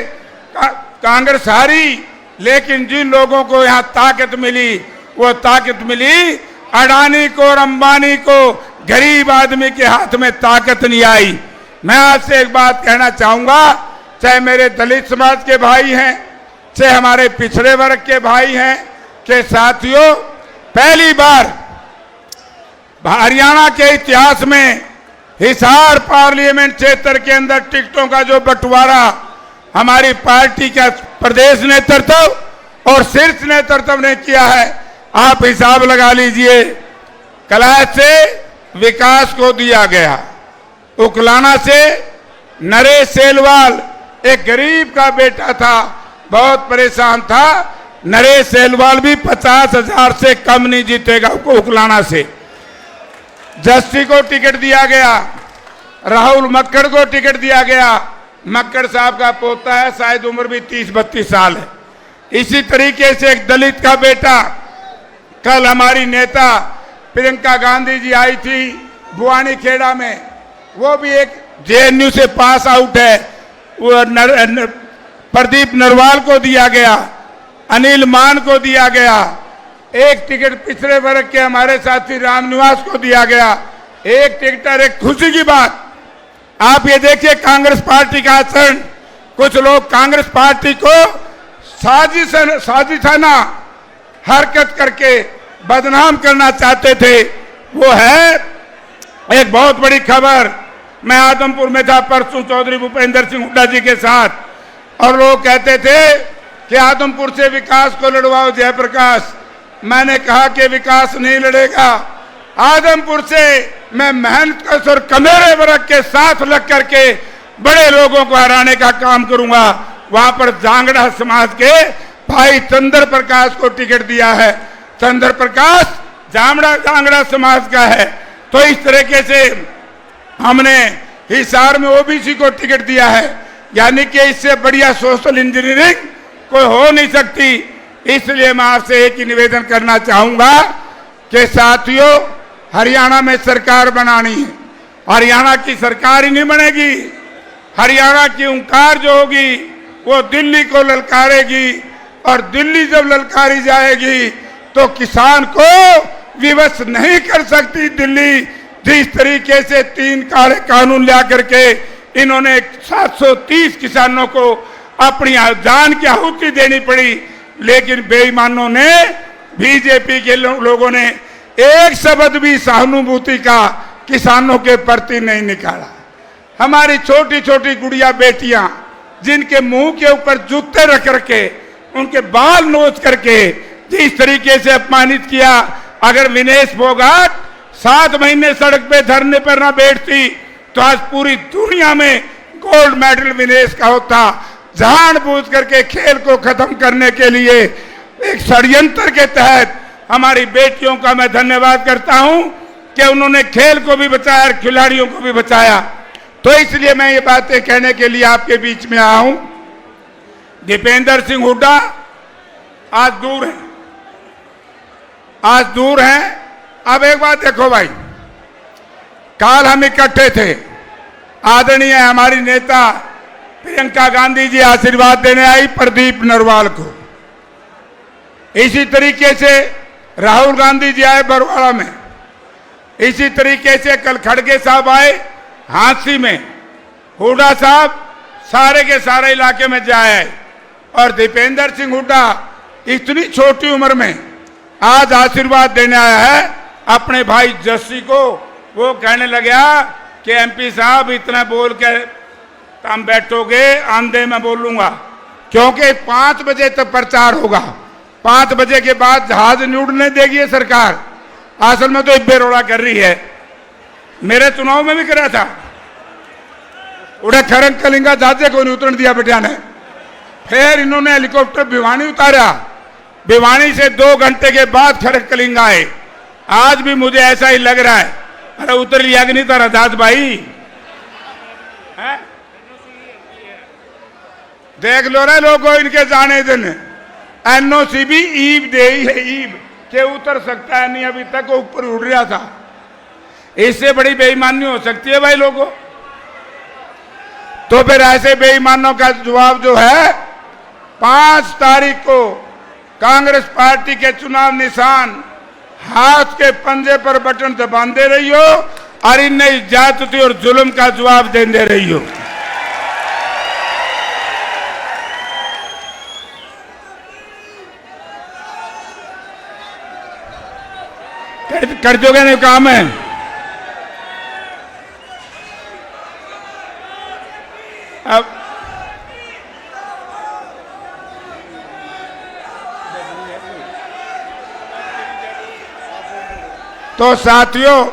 कांग्रेस हारी, लेकिन जिन लोगों को यहाँ ताकत मिली, वो ताकत मिली अडानी को और अंबानी को, गरीब आदमी के हाथ में ताकत नहीं आई। मैं आपसे एक बात कहना चाहूंगा, चाहे मेरे दलित समाज के भाई हैं, चाहे हमारे पिछड़े वर्ग के भाई हैं, कि साथियों पहली बार हरियाणा के इतिहास में हिसार पार्लियामेंट क्षेत्र के अंदर टिकटों का जो बंटवारा हमारी पार्टी का प्रदेश नेतृत्व और शीर्ष नेतृत्व ने किया है, आप हिसाब लगा लीजिए। कलाश से विकास को दिया गया, उकलाना से नरेश सेलवाल एक गरीब का बेटा था, बहुत परेशान था, नरेश सेलवाल भी 50,000 से कम नहीं जीतेगा उकलाना से। जस्सी को टिकट दिया गया, राहुल मक्कड़ को टिकट दिया गया, मक्कड़ साहब का पोता है, शायद उम्र भी 30-32 साल है। इसी तरीके से एक दलित का बेटा, कल हमारी नेता प्रियंका गांधी जी आई थी बुआनी खेड़ा में, वो भी एक जेएनयू से पास आउट है, वो प्रदीप नरवाल को दिया गया, अनिल मान को दिया गया, एक टिकट पिछड़े वर्ग के हमारे साथी रामनिवास को दिया गया, एक टिकट। और एक खुशी की बात, आप ये देखिए कांग्रेस पार्टी का आचरण, कुछ लोग कांग्रेस पार्टी को साजिशाना हरकत करके बदनाम करना चाहते थे। वो है एक बहुत बड़ी खबर, मैं आदमपुर में था परसों चौधरी भूपेंद्र सिंह हुड्डा जी के साथ, और लोग कहते थे कि आदमपुर से विकास को लड़वाओ जयप्रकाश। मैंने कहा कि विकास नहीं लड़ेगा, आदमपुर से मैं मेहनत कश और कमेरे वर्ग के साथ लग करके बड़े लोगों को हराने का काम करूंगा। वहां पर जांगड़ा समाज के भाई चंद्र प्रकाश को टिकट दिया है, चंद्र प्रकाश जांगड़ा समाज का है। तो इस तरीके से हमने हिसार में ओबीसी को टिकट दिया है, यानी कि इससे बढ़िया सोशल इंजीनियरिंग कोई हो नहीं सकती। इसलिए मैं आपसे एक ही निवेदन करना चाहूंगा कि साथियों हरियाणा में सरकार बनानी है, हरियाणा की सरकार ही नहीं बनेगी, हरियाणा की हुंकार जो होगी वो दिल्ली को ललकारेगी, और दिल्ली जब ललकारी जाएगी तो किसान को विवश नहीं कर सकती दिल्ली। जिस तरीके से 3 काले कानून ला करके इन्होंने 730 किसानों को अपनी जान की आहुति देनी पड़ी, लेकिन बेईमानों ने, बीजेपी के लोगों ने एक शब्द भी सहानुभूति का किसानों के प्रति नहीं निकाला। हमारी छोटी छोटी गुड़िया बेटियां जिनके मुंह के ऊपर जूते रख करके उनके बाल नोच करके जिस तरीके से अपमानित किया, अगर विनेश फोगाट 7 महीने सड़क पे धरने पर ना बैठती तो आज पूरी दुनिया में गोल्ड मेडल विनेश का होता। जानबूझ करके खेल को खत्म करने के लिए एक षड्यंत्र के तहत हमारी बेटियों का मैं धन्यवाद करता हूं कि उन्होंने खेल को भी बचाया और खिलाड़ियों को भी बचाया। तो इसलिए मैं ये बातें कहने के लिए आपके बीच में आया हूं। दीपेंद्र सिंह हुड्डा आज दूर है, आज दूर हैं। अब एक बात देखो भाई, काल हम इकट्ठे थे, आदरणीय हमारी नेता प्रियंका गांधी जी आशीर्वाद देने आई प्रदीप नरवाल को, इसी तरीके से राहुल गांधी जी आए बरवाड़ा में, इसी तरीके से कल खड़गे साहब आए हांसी में, हुड्डा साहब सारे के सारे इलाके में जाए, और दीपेंद्र सिंह हुड्डा इतनी छोटी उम्र में आज आशीर्वाद देने आया है अपने भाई जस्सी को। वो कहने लगा कि एमपी साहब इतना बोल के तुम बैठोगे, आंधे में बोलूंगा, क्योंकि 5 बजे तक प्रचार होगा, 5 बजे के बाद जहाज नहीं उड़ने देगी ये सरकार। असल में तो इब्बे रोड़ा कर रही है, मेरे चुनाव में भी करा था, उड़े खरंग कलिंगा जहाजे को नहीं उतरने दिया बेटिया ने। फिर इन्होंने हेलीकॉप्टर भिवानी उतारा, भिवानी से 2 घंटे के बाद खरंग कलिंगा आए। आज भी मुझे ऐसा ही लग रहा है, अरे उतर लिया कि नहीं तारा दास भाई है? देख लो रे लोगों, इनके जाने दिन एनओसी भी ईब दे ही है, ईब के उतर सकता है, नहीं अभी तक वो ऊपर उड़ रहा था। इससे बड़ी बेईमानी हो सकती है भाई लोगों? तो फिर ऐसे बेईमानों का जवाब जो है 5 तारीख को कांग्रेस पार्टी के चुनाव निशान हाथ के पंजे पर बटन दबाते रही हो और इन नई ज्यादती और जुल्म का जवाब देते रही हो। कर दोगे नहीं काम है। अब तो साथियों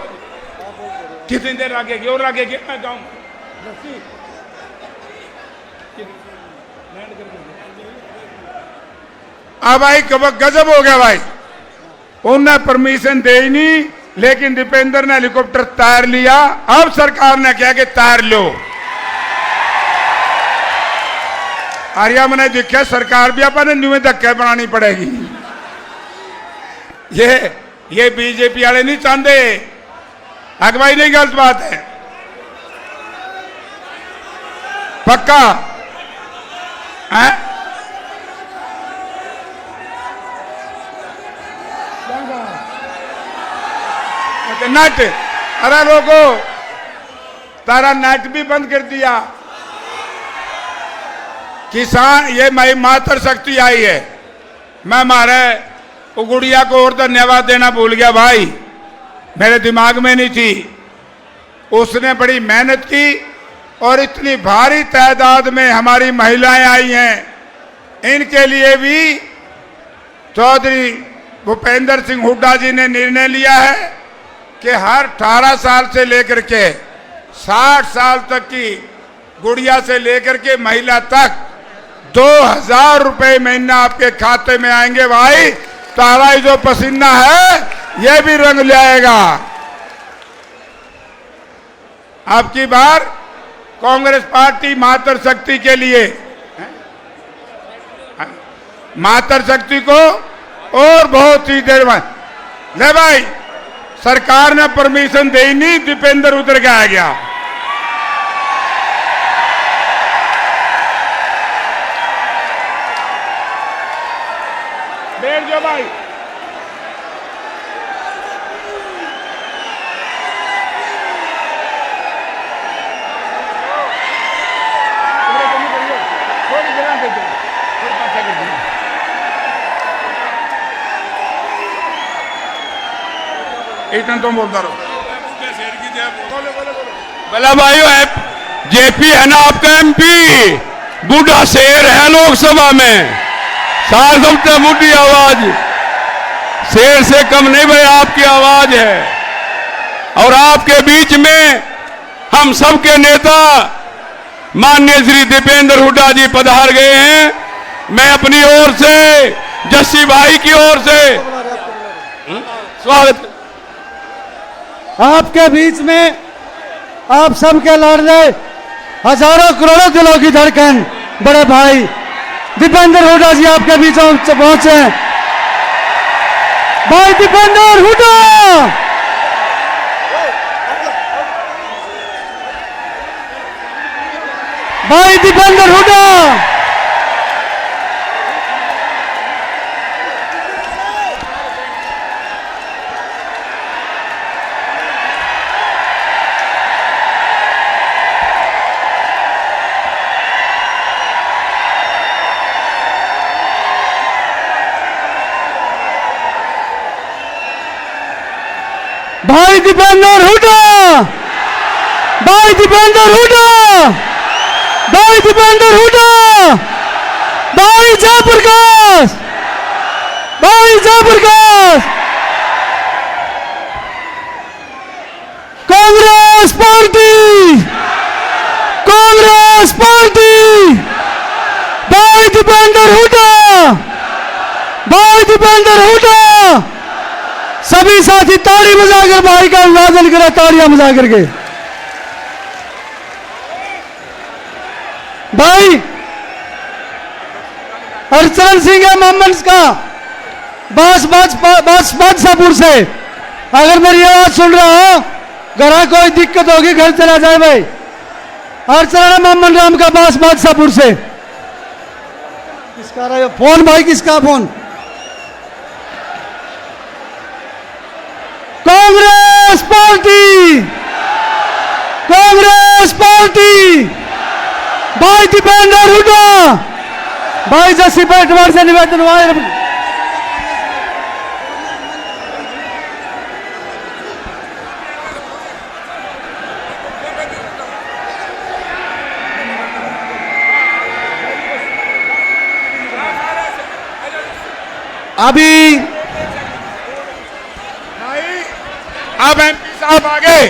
कितनी देर लगेगी और लगेगी, मैं जाऊं अब भाई गजब हो गया भाई, उन्हें परमिशन दे ही नहीं, लेकिन दीपेंद्र ने हेलीकॉप्टर तैर लिया। अब सरकार ने कहा कि तैर लो। आर्या मैंने देखा सरकार भी अपने न्यू धक्के बनानी पड़ेगी। ये बीजेपी वाले नहीं चाहते, अगवाई नहीं, गलत बात है पक्का है? नेट, अरे लोगों तारा नेट भी बंद कर दिया। किसान ये मातृ शक्ति आई है, मैं हमारे गुड़िया को और धन्यवाद देना भूल गया भाई, मेरे दिमाग में नहीं थी। उसने बड़ी मेहनत की और इतनी भारी तादाद में हमारी महिलाएं आई हैं। इनके लिए भी चौधरी भूपेंद्र सिंह हुड्डा जी ने निर्णय लिया है कि हर 18 साल से लेकर के 60 साल तक की गुड़िया से लेकर के महिला तक 2000 रुपए महीना आपके खाते में आएंगे भाई। तारा जो पसीना है ये भी रंग लाएगा। अब की बार कांग्रेस पार्टी मातृ शक्ति के लिए, मातृ शक्ति को और बहुत ही देर में ले भाई, सरकार ने परमिशन दे नहीं, दीपेंद्र उधर के आ गया। बैठ जाओ भाई। इतना तुम बोलता रहो। भला भाई जेपी है ना आपका एमपी, बूढ़ा शेर है लोकसभा में, सार समझते बूढ़ी आवाज, शेर से कम नहीं भाई आपकी आवाज है। और आपके बीच में हम सबके नेता माननीय श्री दीपेंद्र हुड्डा जी पधार गए हैं। मैं अपनी ओर से जस्सी भाई की ओर से स्वागत। आपके बीच में आप सबके लाडले हजारों करोड़ों दिलों की धड़कन बड़े भाई दीपेंद्र हुड्डा जी आपके बीच पहुंचे। भाई दीपेंद्र हुड्डा, भाई दीपेंद्र हुड्डा, भाई दीपेंद्र हुड्डा, भाई दीपेंद्र हुड्डा, भाई दीपेंद्र हुड्डा, भाई जयप्रकाश, भाई जयप्रकाश। कांग्रेस पार्टी, कांग्रेस पार्टी, भाई दीपेंद्र हुड्डा, भाई दीपेंद्र हुड्डा। सभी साथी ताड़ी बजाकर भाई का अभिवादन करें, ताड़ियां बजा करके। भाई हरचरण सिंह है मोहम्मद का बादशाहपुर से, अगर मेरी आवाज सुन रहा हो, घर कोई दिक्कत होगी घर चला जाए भाई। हरचरण मोहम्मद राम का बादशाहपुर से। किसका रहा है फोन भाई, किसका phone? Congress party, Congress party, भाई दीपेंद्र हुड्डा, भाई जस्सी पेटवार से निवेदन हुआ है। अभी अब एमपी साहब आगे,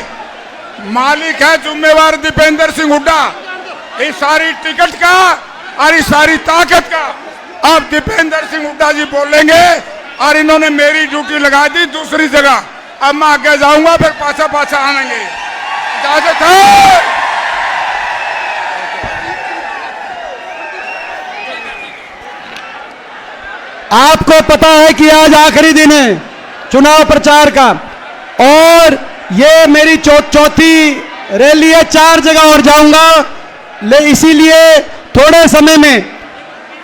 मालिक है जिम्मेवार दीपेंद्र सिंह हुड्डा, इस सारी टिकट का और इस सारी ताकत का। अब दीपेंद्र सिंह हुड्डा जी बोलेंगे और इन्होंने मेरी ड्यूटी लगा दी दूसरी जगह। अब मैं आगे जाऊंगा, फिर पाछा पाछा आएंगे। इजाजत है। आपको पता है कि आज आखिरी दिन है चुनाव प्रचार का, और ये मेरी चौथी रैली है। 4 जगह और जाऊंगा, इसीलिए थोड़े समय में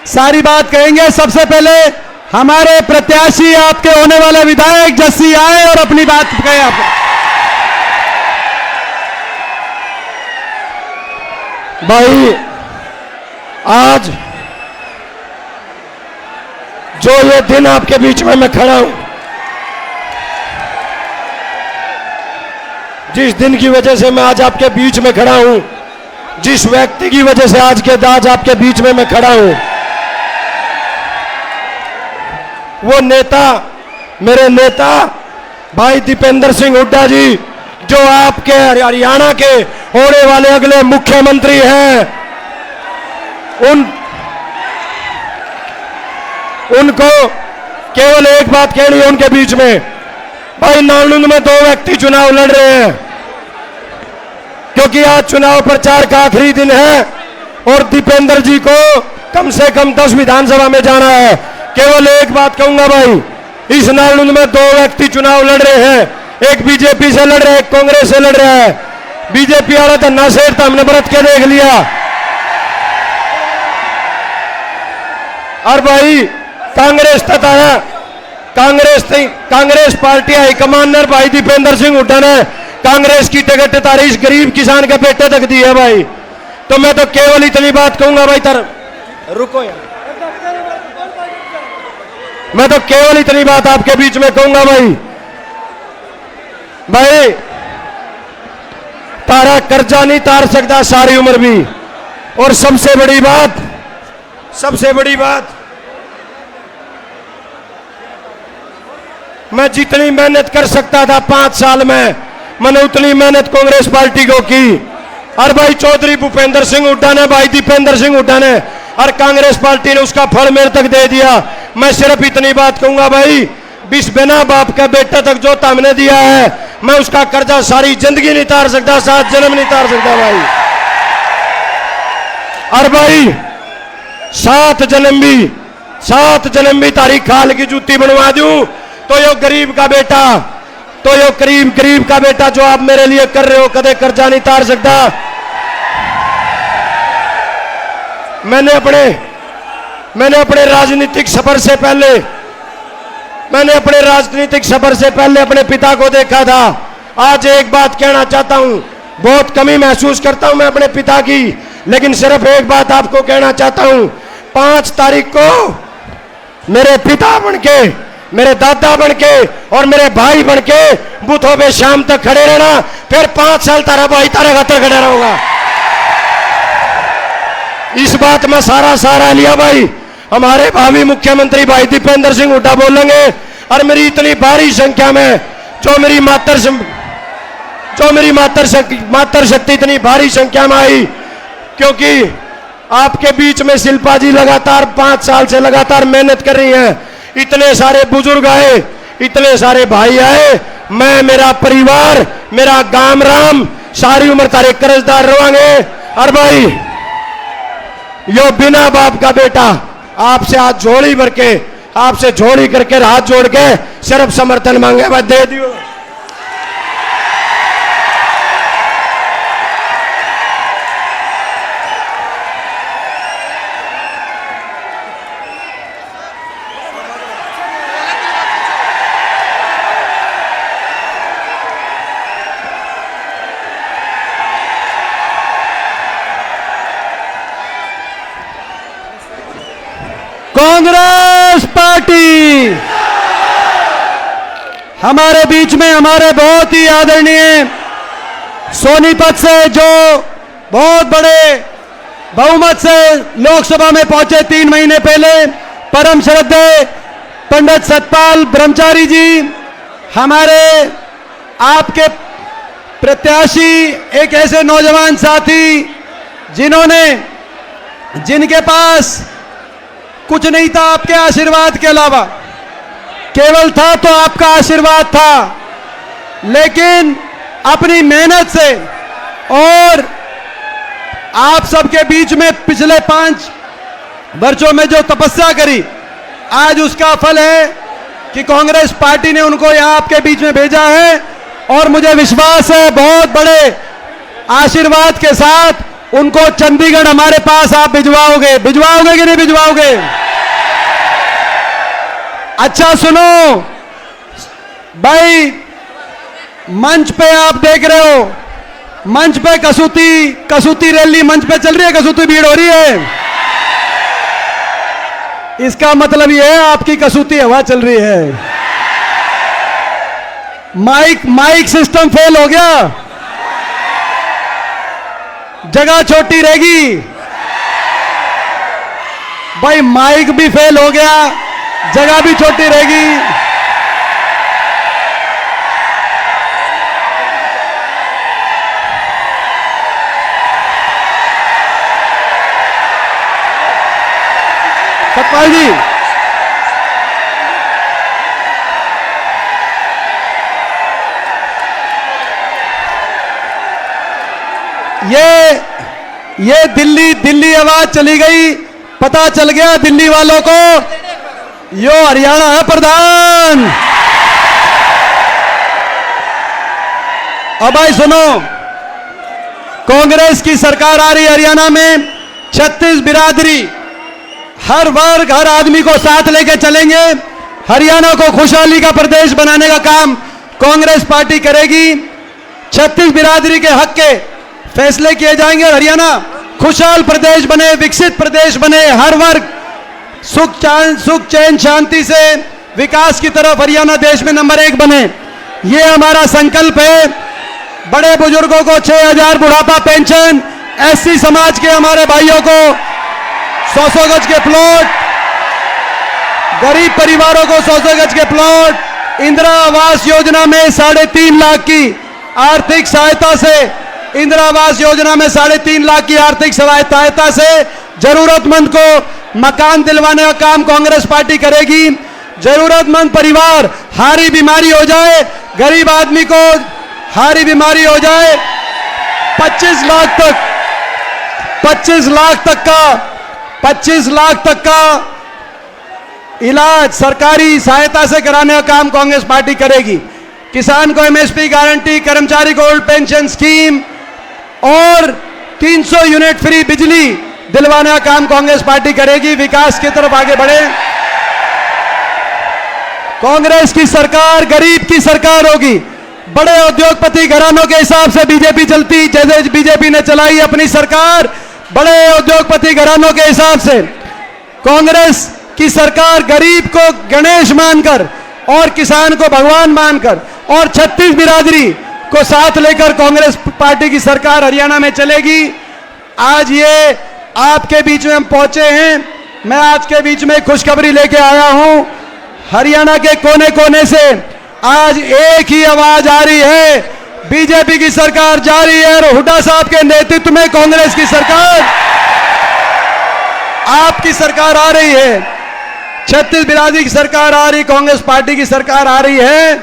सारी बात कहेंगे। सबसे पहले हमारे प्रत्याशी, आपके होने वाले विधायक जस्सी आए और अपनी बात कहे। आप भाई आज जो ये दिन आपके बीच में मैं खड़ा हूं, जिस दिन की वजह से मैं आज आपके बीच में खड़ा हूं, जिस व्यक्ति की वजह से आज आपके बीच में मैं खड़ा हूं, वो नेता, मेरे नेता भाई दीपेंद्र सिंह हुड्डा जी, जो आपके हरियाणा के होने वाले अगले मुख्यमंत्री हैं। उनको केवल एक बात कहनी है उनके बीच में। भाई नालंद में 2 व्यक्ति चुनाव लड़ रहे हैं, क्योंकि आज चुनाव प्रचार का आखिरी दिन है और दीपेंद्र जी को कम से कम 10 विधानसभा में जाना है। केवल एक बात कहूंगा भाई, इस नालंद में 2 व्यक्ति चुनाव लड़ रहे हैं, एक बीजेपी से लड़ रहा है, एक कांग्रेस से लड़ रहा है। बीजेपी वाला धन्ना शेर था, हमने व्रत के देख लिया। और भाई कांग्रेस तक आया, कांग्रेस पार्टी हाईकमांडर भाई दीपेंद्र सिंह हुड्डा ने कांग्रेस की टिकट तारी इस गरीब किसान के बेटे तक दी है भाई। तो मैं तो केवल इतनी बात कहूंगा भाई, रुको यार, मैं तो केवल इतनी बात आपके बीच में कहूंगा भाई तारा कर्जा नहीं तार सकता सारी उम्र भी। और सबसे बड़ी बात मैं जितनी मेहनत कर सकता था 5 साल में, मैंने उतनी मेहनत कांग्रेस पार्टी को की। और भाई चौधरी भूपेंद्र सिंह हुड्डा ने, भाई दीपेंद्र सिंह हुड्डा ने और कांग्रेस पार्टी ने उसका फल मेरे तक दे दिया। मैं सिर्फ इतनी बात कहूंगा भाई, बिना बाप का बेटा तक जो हमने दिया है, मैं उसका कर्जा सारी जिंदगी नहीं तार सकता, 7 जन्म नहीं तार सकता भाई। और भाई 7 जन्म भी तारी खाल की जूती बनवा दूं तो यो गरीब का बेटा जो आप मेरे लिए कर रहे हो, कदे कर्जा नहीं तार सकता। मैंने अपने राजनीतिक सफर से पहले अपने पिता को देखा था। आज एक बात कहना चाहता हूं, बहुत कमी महसूस करता हूं मैं अपने पिता की, लेकिन सिर्फ एक बात आपको कहना चाहता हूं। 5 तारीख को मेरे पिता बनके मेरे दादा बन के और मेरे भाई बन के बूथों पे शाम तक खड़े रहना, फिर 5 साल तारा भाई तारा खातर खड़ा रहूंगा। इस बात में सारा लिया भाई हमारे भावी मुख्यमंत्री भाई दीपेंद्र सिंह हुड्डा बोलेंगे। और मेरी इतनी भारी संख्या में जो मेरी मातर शक्ति इतनी भारी संख्या में आई, क्योंकि आपके बीच में शिल्पा जी लगातार 5 साल से लगातार मेहनत कर रही हैं। इतने सारे बुजुर्ग आए, इतने सारे भाई आए, मैं, मेरा परिवार, मेरा गांव राम सारी उम्र तारे कर्जदार रवांगे। और भाई यो बिना बाप का बेटा आपसे हाथ झोली भर के, आपसे झोली करके हाथ जोड़ के सिर्फ समर्थन मांगे, मैं दे दियो। कांग्रेस पार्टी हमारे बीच में हमारे बहुत ही आदरणीय सोनीपत से जो बहुत बड़े बहुमत से लोकसभा में पहुंचे 3 महीने पहले, परम श्रद्धेय पंडित सतपाल ब्रह्मचारी जी, हमारे आपके प्रत्याशी, एक ऐसे नौजवान साथी जिनके पास कुछ नहीं था आपके आशीर्वाद के अलावा, केवल था तो आपका आशीर्वाद था, लेकिन अपनी मेहनत से और आप सबके बीच में पिछले 5 वर्षों में जो तपस्या करी, आज उसका फल है कि कांग्रेस पार्टी ने उनको यहां आपके बीच में भेजा है। और मुझे विश्वास है बहुत बड़े आशीर्वाद के साथ उनको चंडीगढ़ हमारे पास आप भिजवाओगे कि नहीं भिजवाओगे? अच्छा सुनो भाई, मंच पे आप देख रहे हो, मंच पे कसूती रैली मंच पे चल रही है, कसूती भीड़ हो रही है। इसका मतलब यह है आपकी कसूती हवा चल रही है। माइक सिस्टम फेल हो गया, जगह छोटी रहेगी भाई। माइक भी फेल हो गया, जगह भी छोटी रहेगी। सतपाल जी, ये दिल्ली आवाज चली गई, पता चल गया दिल्ली वालों को, यो हरियाणा है प्रधान। अब भाई सुनो, कांग्रेस की सरकार आ रही हरियाणा में, 36 बिरादरी, हर वर्ग हर आदमी को साथ लेके चलेंगे। हरियाणा को खुशहाली का प्रदेश बनाने का काम कांग्रेस पार्टी करेगी। 36 बिरादरी के हक के फैसले किए जाएंगे। हरियाणा खुशहाल प्रदेश बने, विकसित प्रदेश बने, हर वर्ग सुख चैन शांति से विकास की तरफ हरियाणा देश में नंबर 1 बने, ये हमारा संकल्प है। बड़े बुजुर्गों को 6000 बुढ़ापा पेंशन, एससी समाज के हमारे भाइयों को 100 गज के प्लॉट, गरीब परिवारों को 100 गज के प्लॉट, इंदिरा आवास योजना में 3.5 लाख की आर्थिक सहायता से, इंदिरा आवास योजना में 3.5 लाख की आर्थिक सहायता से जरूरतमंद को मकान दिलवाने का काम कांग्रेस पार्टी करेगी। जरूरतमंद परिवार, हारी बीमारी हो जाए, गरीब आदमी को हारी बीमारी हो जाए, 25 लाख तक का इलाज सरकारी सहायता से कराने का काम कांग्रेस पार्टी करेगी। किसान को एमएसपी गारंटी, कर्मचारी को ओल्ड पेंशन स्कीम और 300 यूनिट फ्री बिजली दिलवाने का काम कांग्रेस पार्टी करेगी। विकास की तरफ आगे बढ़े। कांग्रेस की सरकार गरीब की सरकार होगी। बड़े उद्योगपति घरानों के हिसाब से बीजेपी चलती, जैसे बीजेपी ने चलाई अपनी सरकार बड़े उद्योगपति घरानों के हिसाब से, कांग्रेस की सरकार गरीब को गणेश मानकर, और किसान को भगवान मानकर और 36 बिरादरी को साथ लेकर कांग्रेस पार्टी की सरकार हरियाणा में चलेगी। आज ये आपके बीच में हम पहुंचे हैं। मैं आज के बीच में खुशखबरी लेके आया हूं। हरियाणा के कोने कोने से आज एक ही आवाज आ रही है, बीजेपी की सरकार जा रही है और हुड्डा साहब के नेतृत्व में कांग्रेस की सरकार, आपकी सरकार आ रही है। 36 बिरादरी की सरकार आ रही, कांग्रेस पार्टी की सरकार आ रही है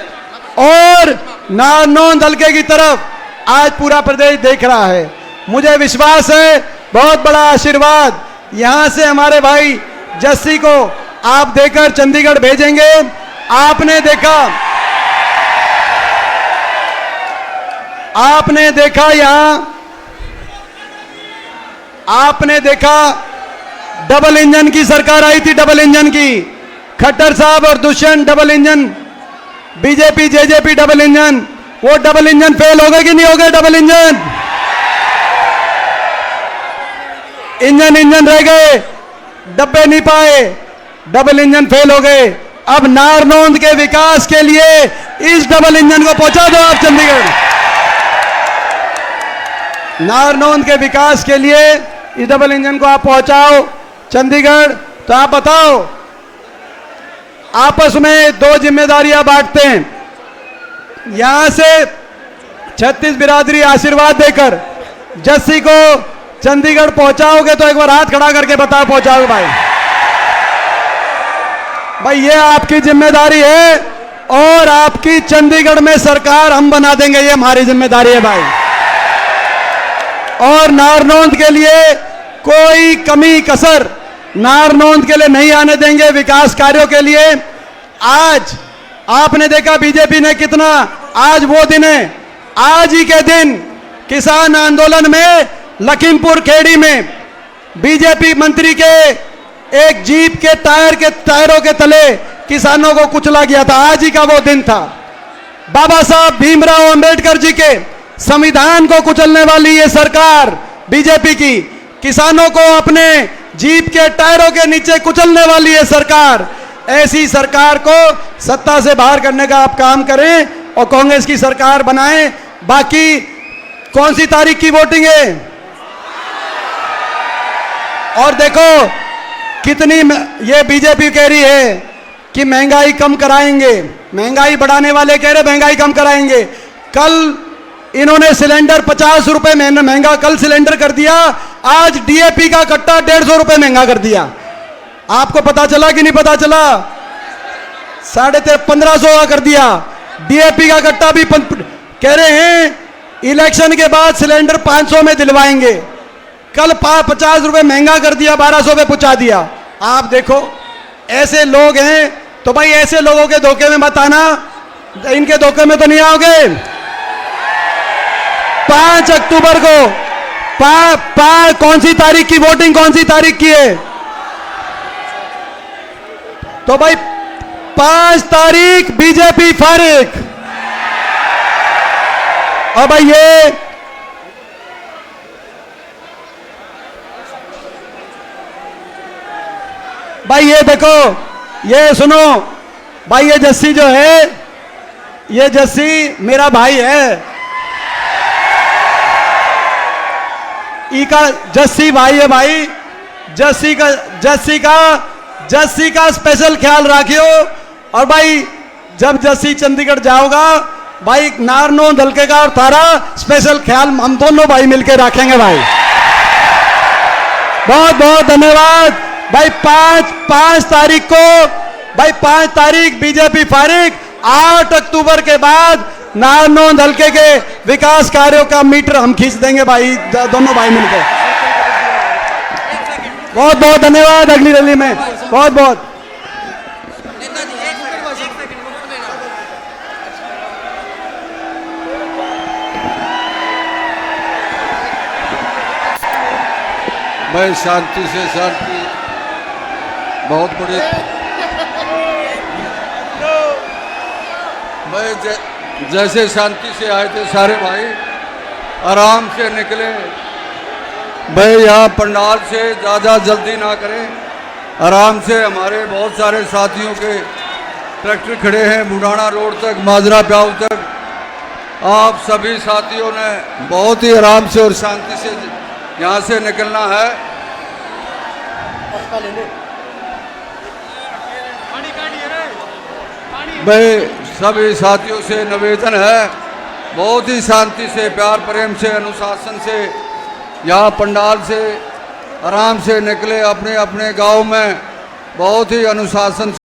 और नारनौंद हल्के की तरफ आज पूरा प्रदेश देख रहा है। मुझे विश्वास है बहुत बड़ा आशीर्वाद यहां से हमारे भाई जस्सी को आप देकर चंडीगढ़ भेजेंगे। आपने देखा डबल इंजन की सरकार आई थी, डबल इंजन की, खट्टर साहब और Dushyant double engine, BJP JJP double engine, वो डबल इंजन फेल हो गए कि नहीं हो गए? डबल इंजन रह गए, डब्बे नहीं पाए, डबल इंजन फेल हो गए। अब नारनौंद के विकास के लिए इस डबल इंजन को पहुंचा दो आप चंडीगढ़। नारनौंद के विकास के लिए इस डबल इंजन को आप पहुंचाओ चंडीगढ़। तो आप बताओ, आपस में दो जिम्मेदारियां बांटते हैं। यहां से 36 बिरादरी आशीर्वाद देकर जस्सी को चंडीगढ़ पहुंचाओगे तो एक बार हाथ खड़ा करके बताओ पहुंचाओगे भाई ये आपकी जिम्मेदारी है और आपकी चंडीगढ़ में सरकार हम बना देंगे, ये हमारी जिम्मेदारी है भाई। और नारनौंद के लिए कोई कमी कसर नारनौंद के लिए नहीं आने देंगे विकास कार्यों के लिए। आज आपने देखा बीजेपी ने कितना, आज वो दिन है, आज ही के दिन किसान आंदोलन में लखीमपुर खेड़ी में बीजेपी मंत्री के एक जीप के टायरों के तले किसानों को कुचला गया था। आज ही का वो दिन था। बाबा साहब भीमराव अंबेडकर जी के संविधान को कुचलने वाली ये सरकार बीजेपी की, किसानों को अपने जीप के टायरों के नीचे कुचलने वाली ये सरकार, ऐसी सरकार को सत्ता से बाहर करने का आप काम करें और कांग्रेस की सरकार बनाएं। बाकी कौन सी तारीख की वोटिंग है? और देखो कितनी ये बीजेपी कह रही है कि महंगाई कम कराएंगे, महंगाई बढ़ाने वाले कह रहे महंगाई कम कराएंगे। कल इन्होंने सिलेंडर 50 रुपए महंगा कल सिलेंडर कर दिया, आज डीएपी का कट्टा 150 रुपए महंगा कर दिया। आपको पता चला कि नहीं पता चला? 1550 कर दिया। डीएपी का कट्टा भी कह रहे हैं इलेक्शन के बाद सिलेंडर 500 में दिलवाएंगे। कल 50 रुपए महंगा कर दिया, 1200 पे पहुंचा दिया। आप देखो ऐसे लोग हैं तो भाई ऐसे लोगों के धोखे में मत आना, इनके धोखे में तो नहीं आओगे। 5 अक्टूबर को कौन सी तारीख की वोटिंग, कौन सी तारीख की है? तो भाई 5 तारीख बीजेपी फारिग। और भाई ये देखो, ये सुनो भाई, ये जस्सी जो है, ये जस्सी मेरा भाई है, इका जस्सी भाई है भाई। जस्सी का स्पेशल ख्याल रखियो। और भाई जब जस्सी चंडीगढ़ जाओगा भाई, नारनौंद हल्के का और तारा स्पेशल ख्याल हम दोनों भाई मिलकर रखेंगे भाई। बहुत बहुत धन्यवाद भाई। 5 तारीख को भाई, 5 तारीख बीजेपी फारिग। 8 अक्टूबर के बाद नारनौंद हल्के के विकास कार्यों का मीटर हम खींच देंगे भाई, दोनों भाई मिलकर। बहुत बहुत धन्यवाद। अगली रैली में बहुत बहुत भाई, शांति से शांति बहुत बड़ी भाई, जैसे शांति से आए थे सारे भाई, आराम से निकले भाई। यहाँ पंडाल से ज़्यादा जल्दी ना करें, आराम से। हमारे बहुत सारे साथियों के ट्रैक्टर खड़े हैं बुढ़ाना रोड तक, माजरा प्याऊ तक। आप सभी साथियों ने बहुत ही आराम से और शांति से यहाँ से निकलना है। भाई सभी साथियों से निवेदन है, बहुत ही शांति से, प्यार प्रेम से, अनुशासन से यहाँ पंडाल से आराम से निकले अपने अपने गांव में, बहुत ही अनुशासन से।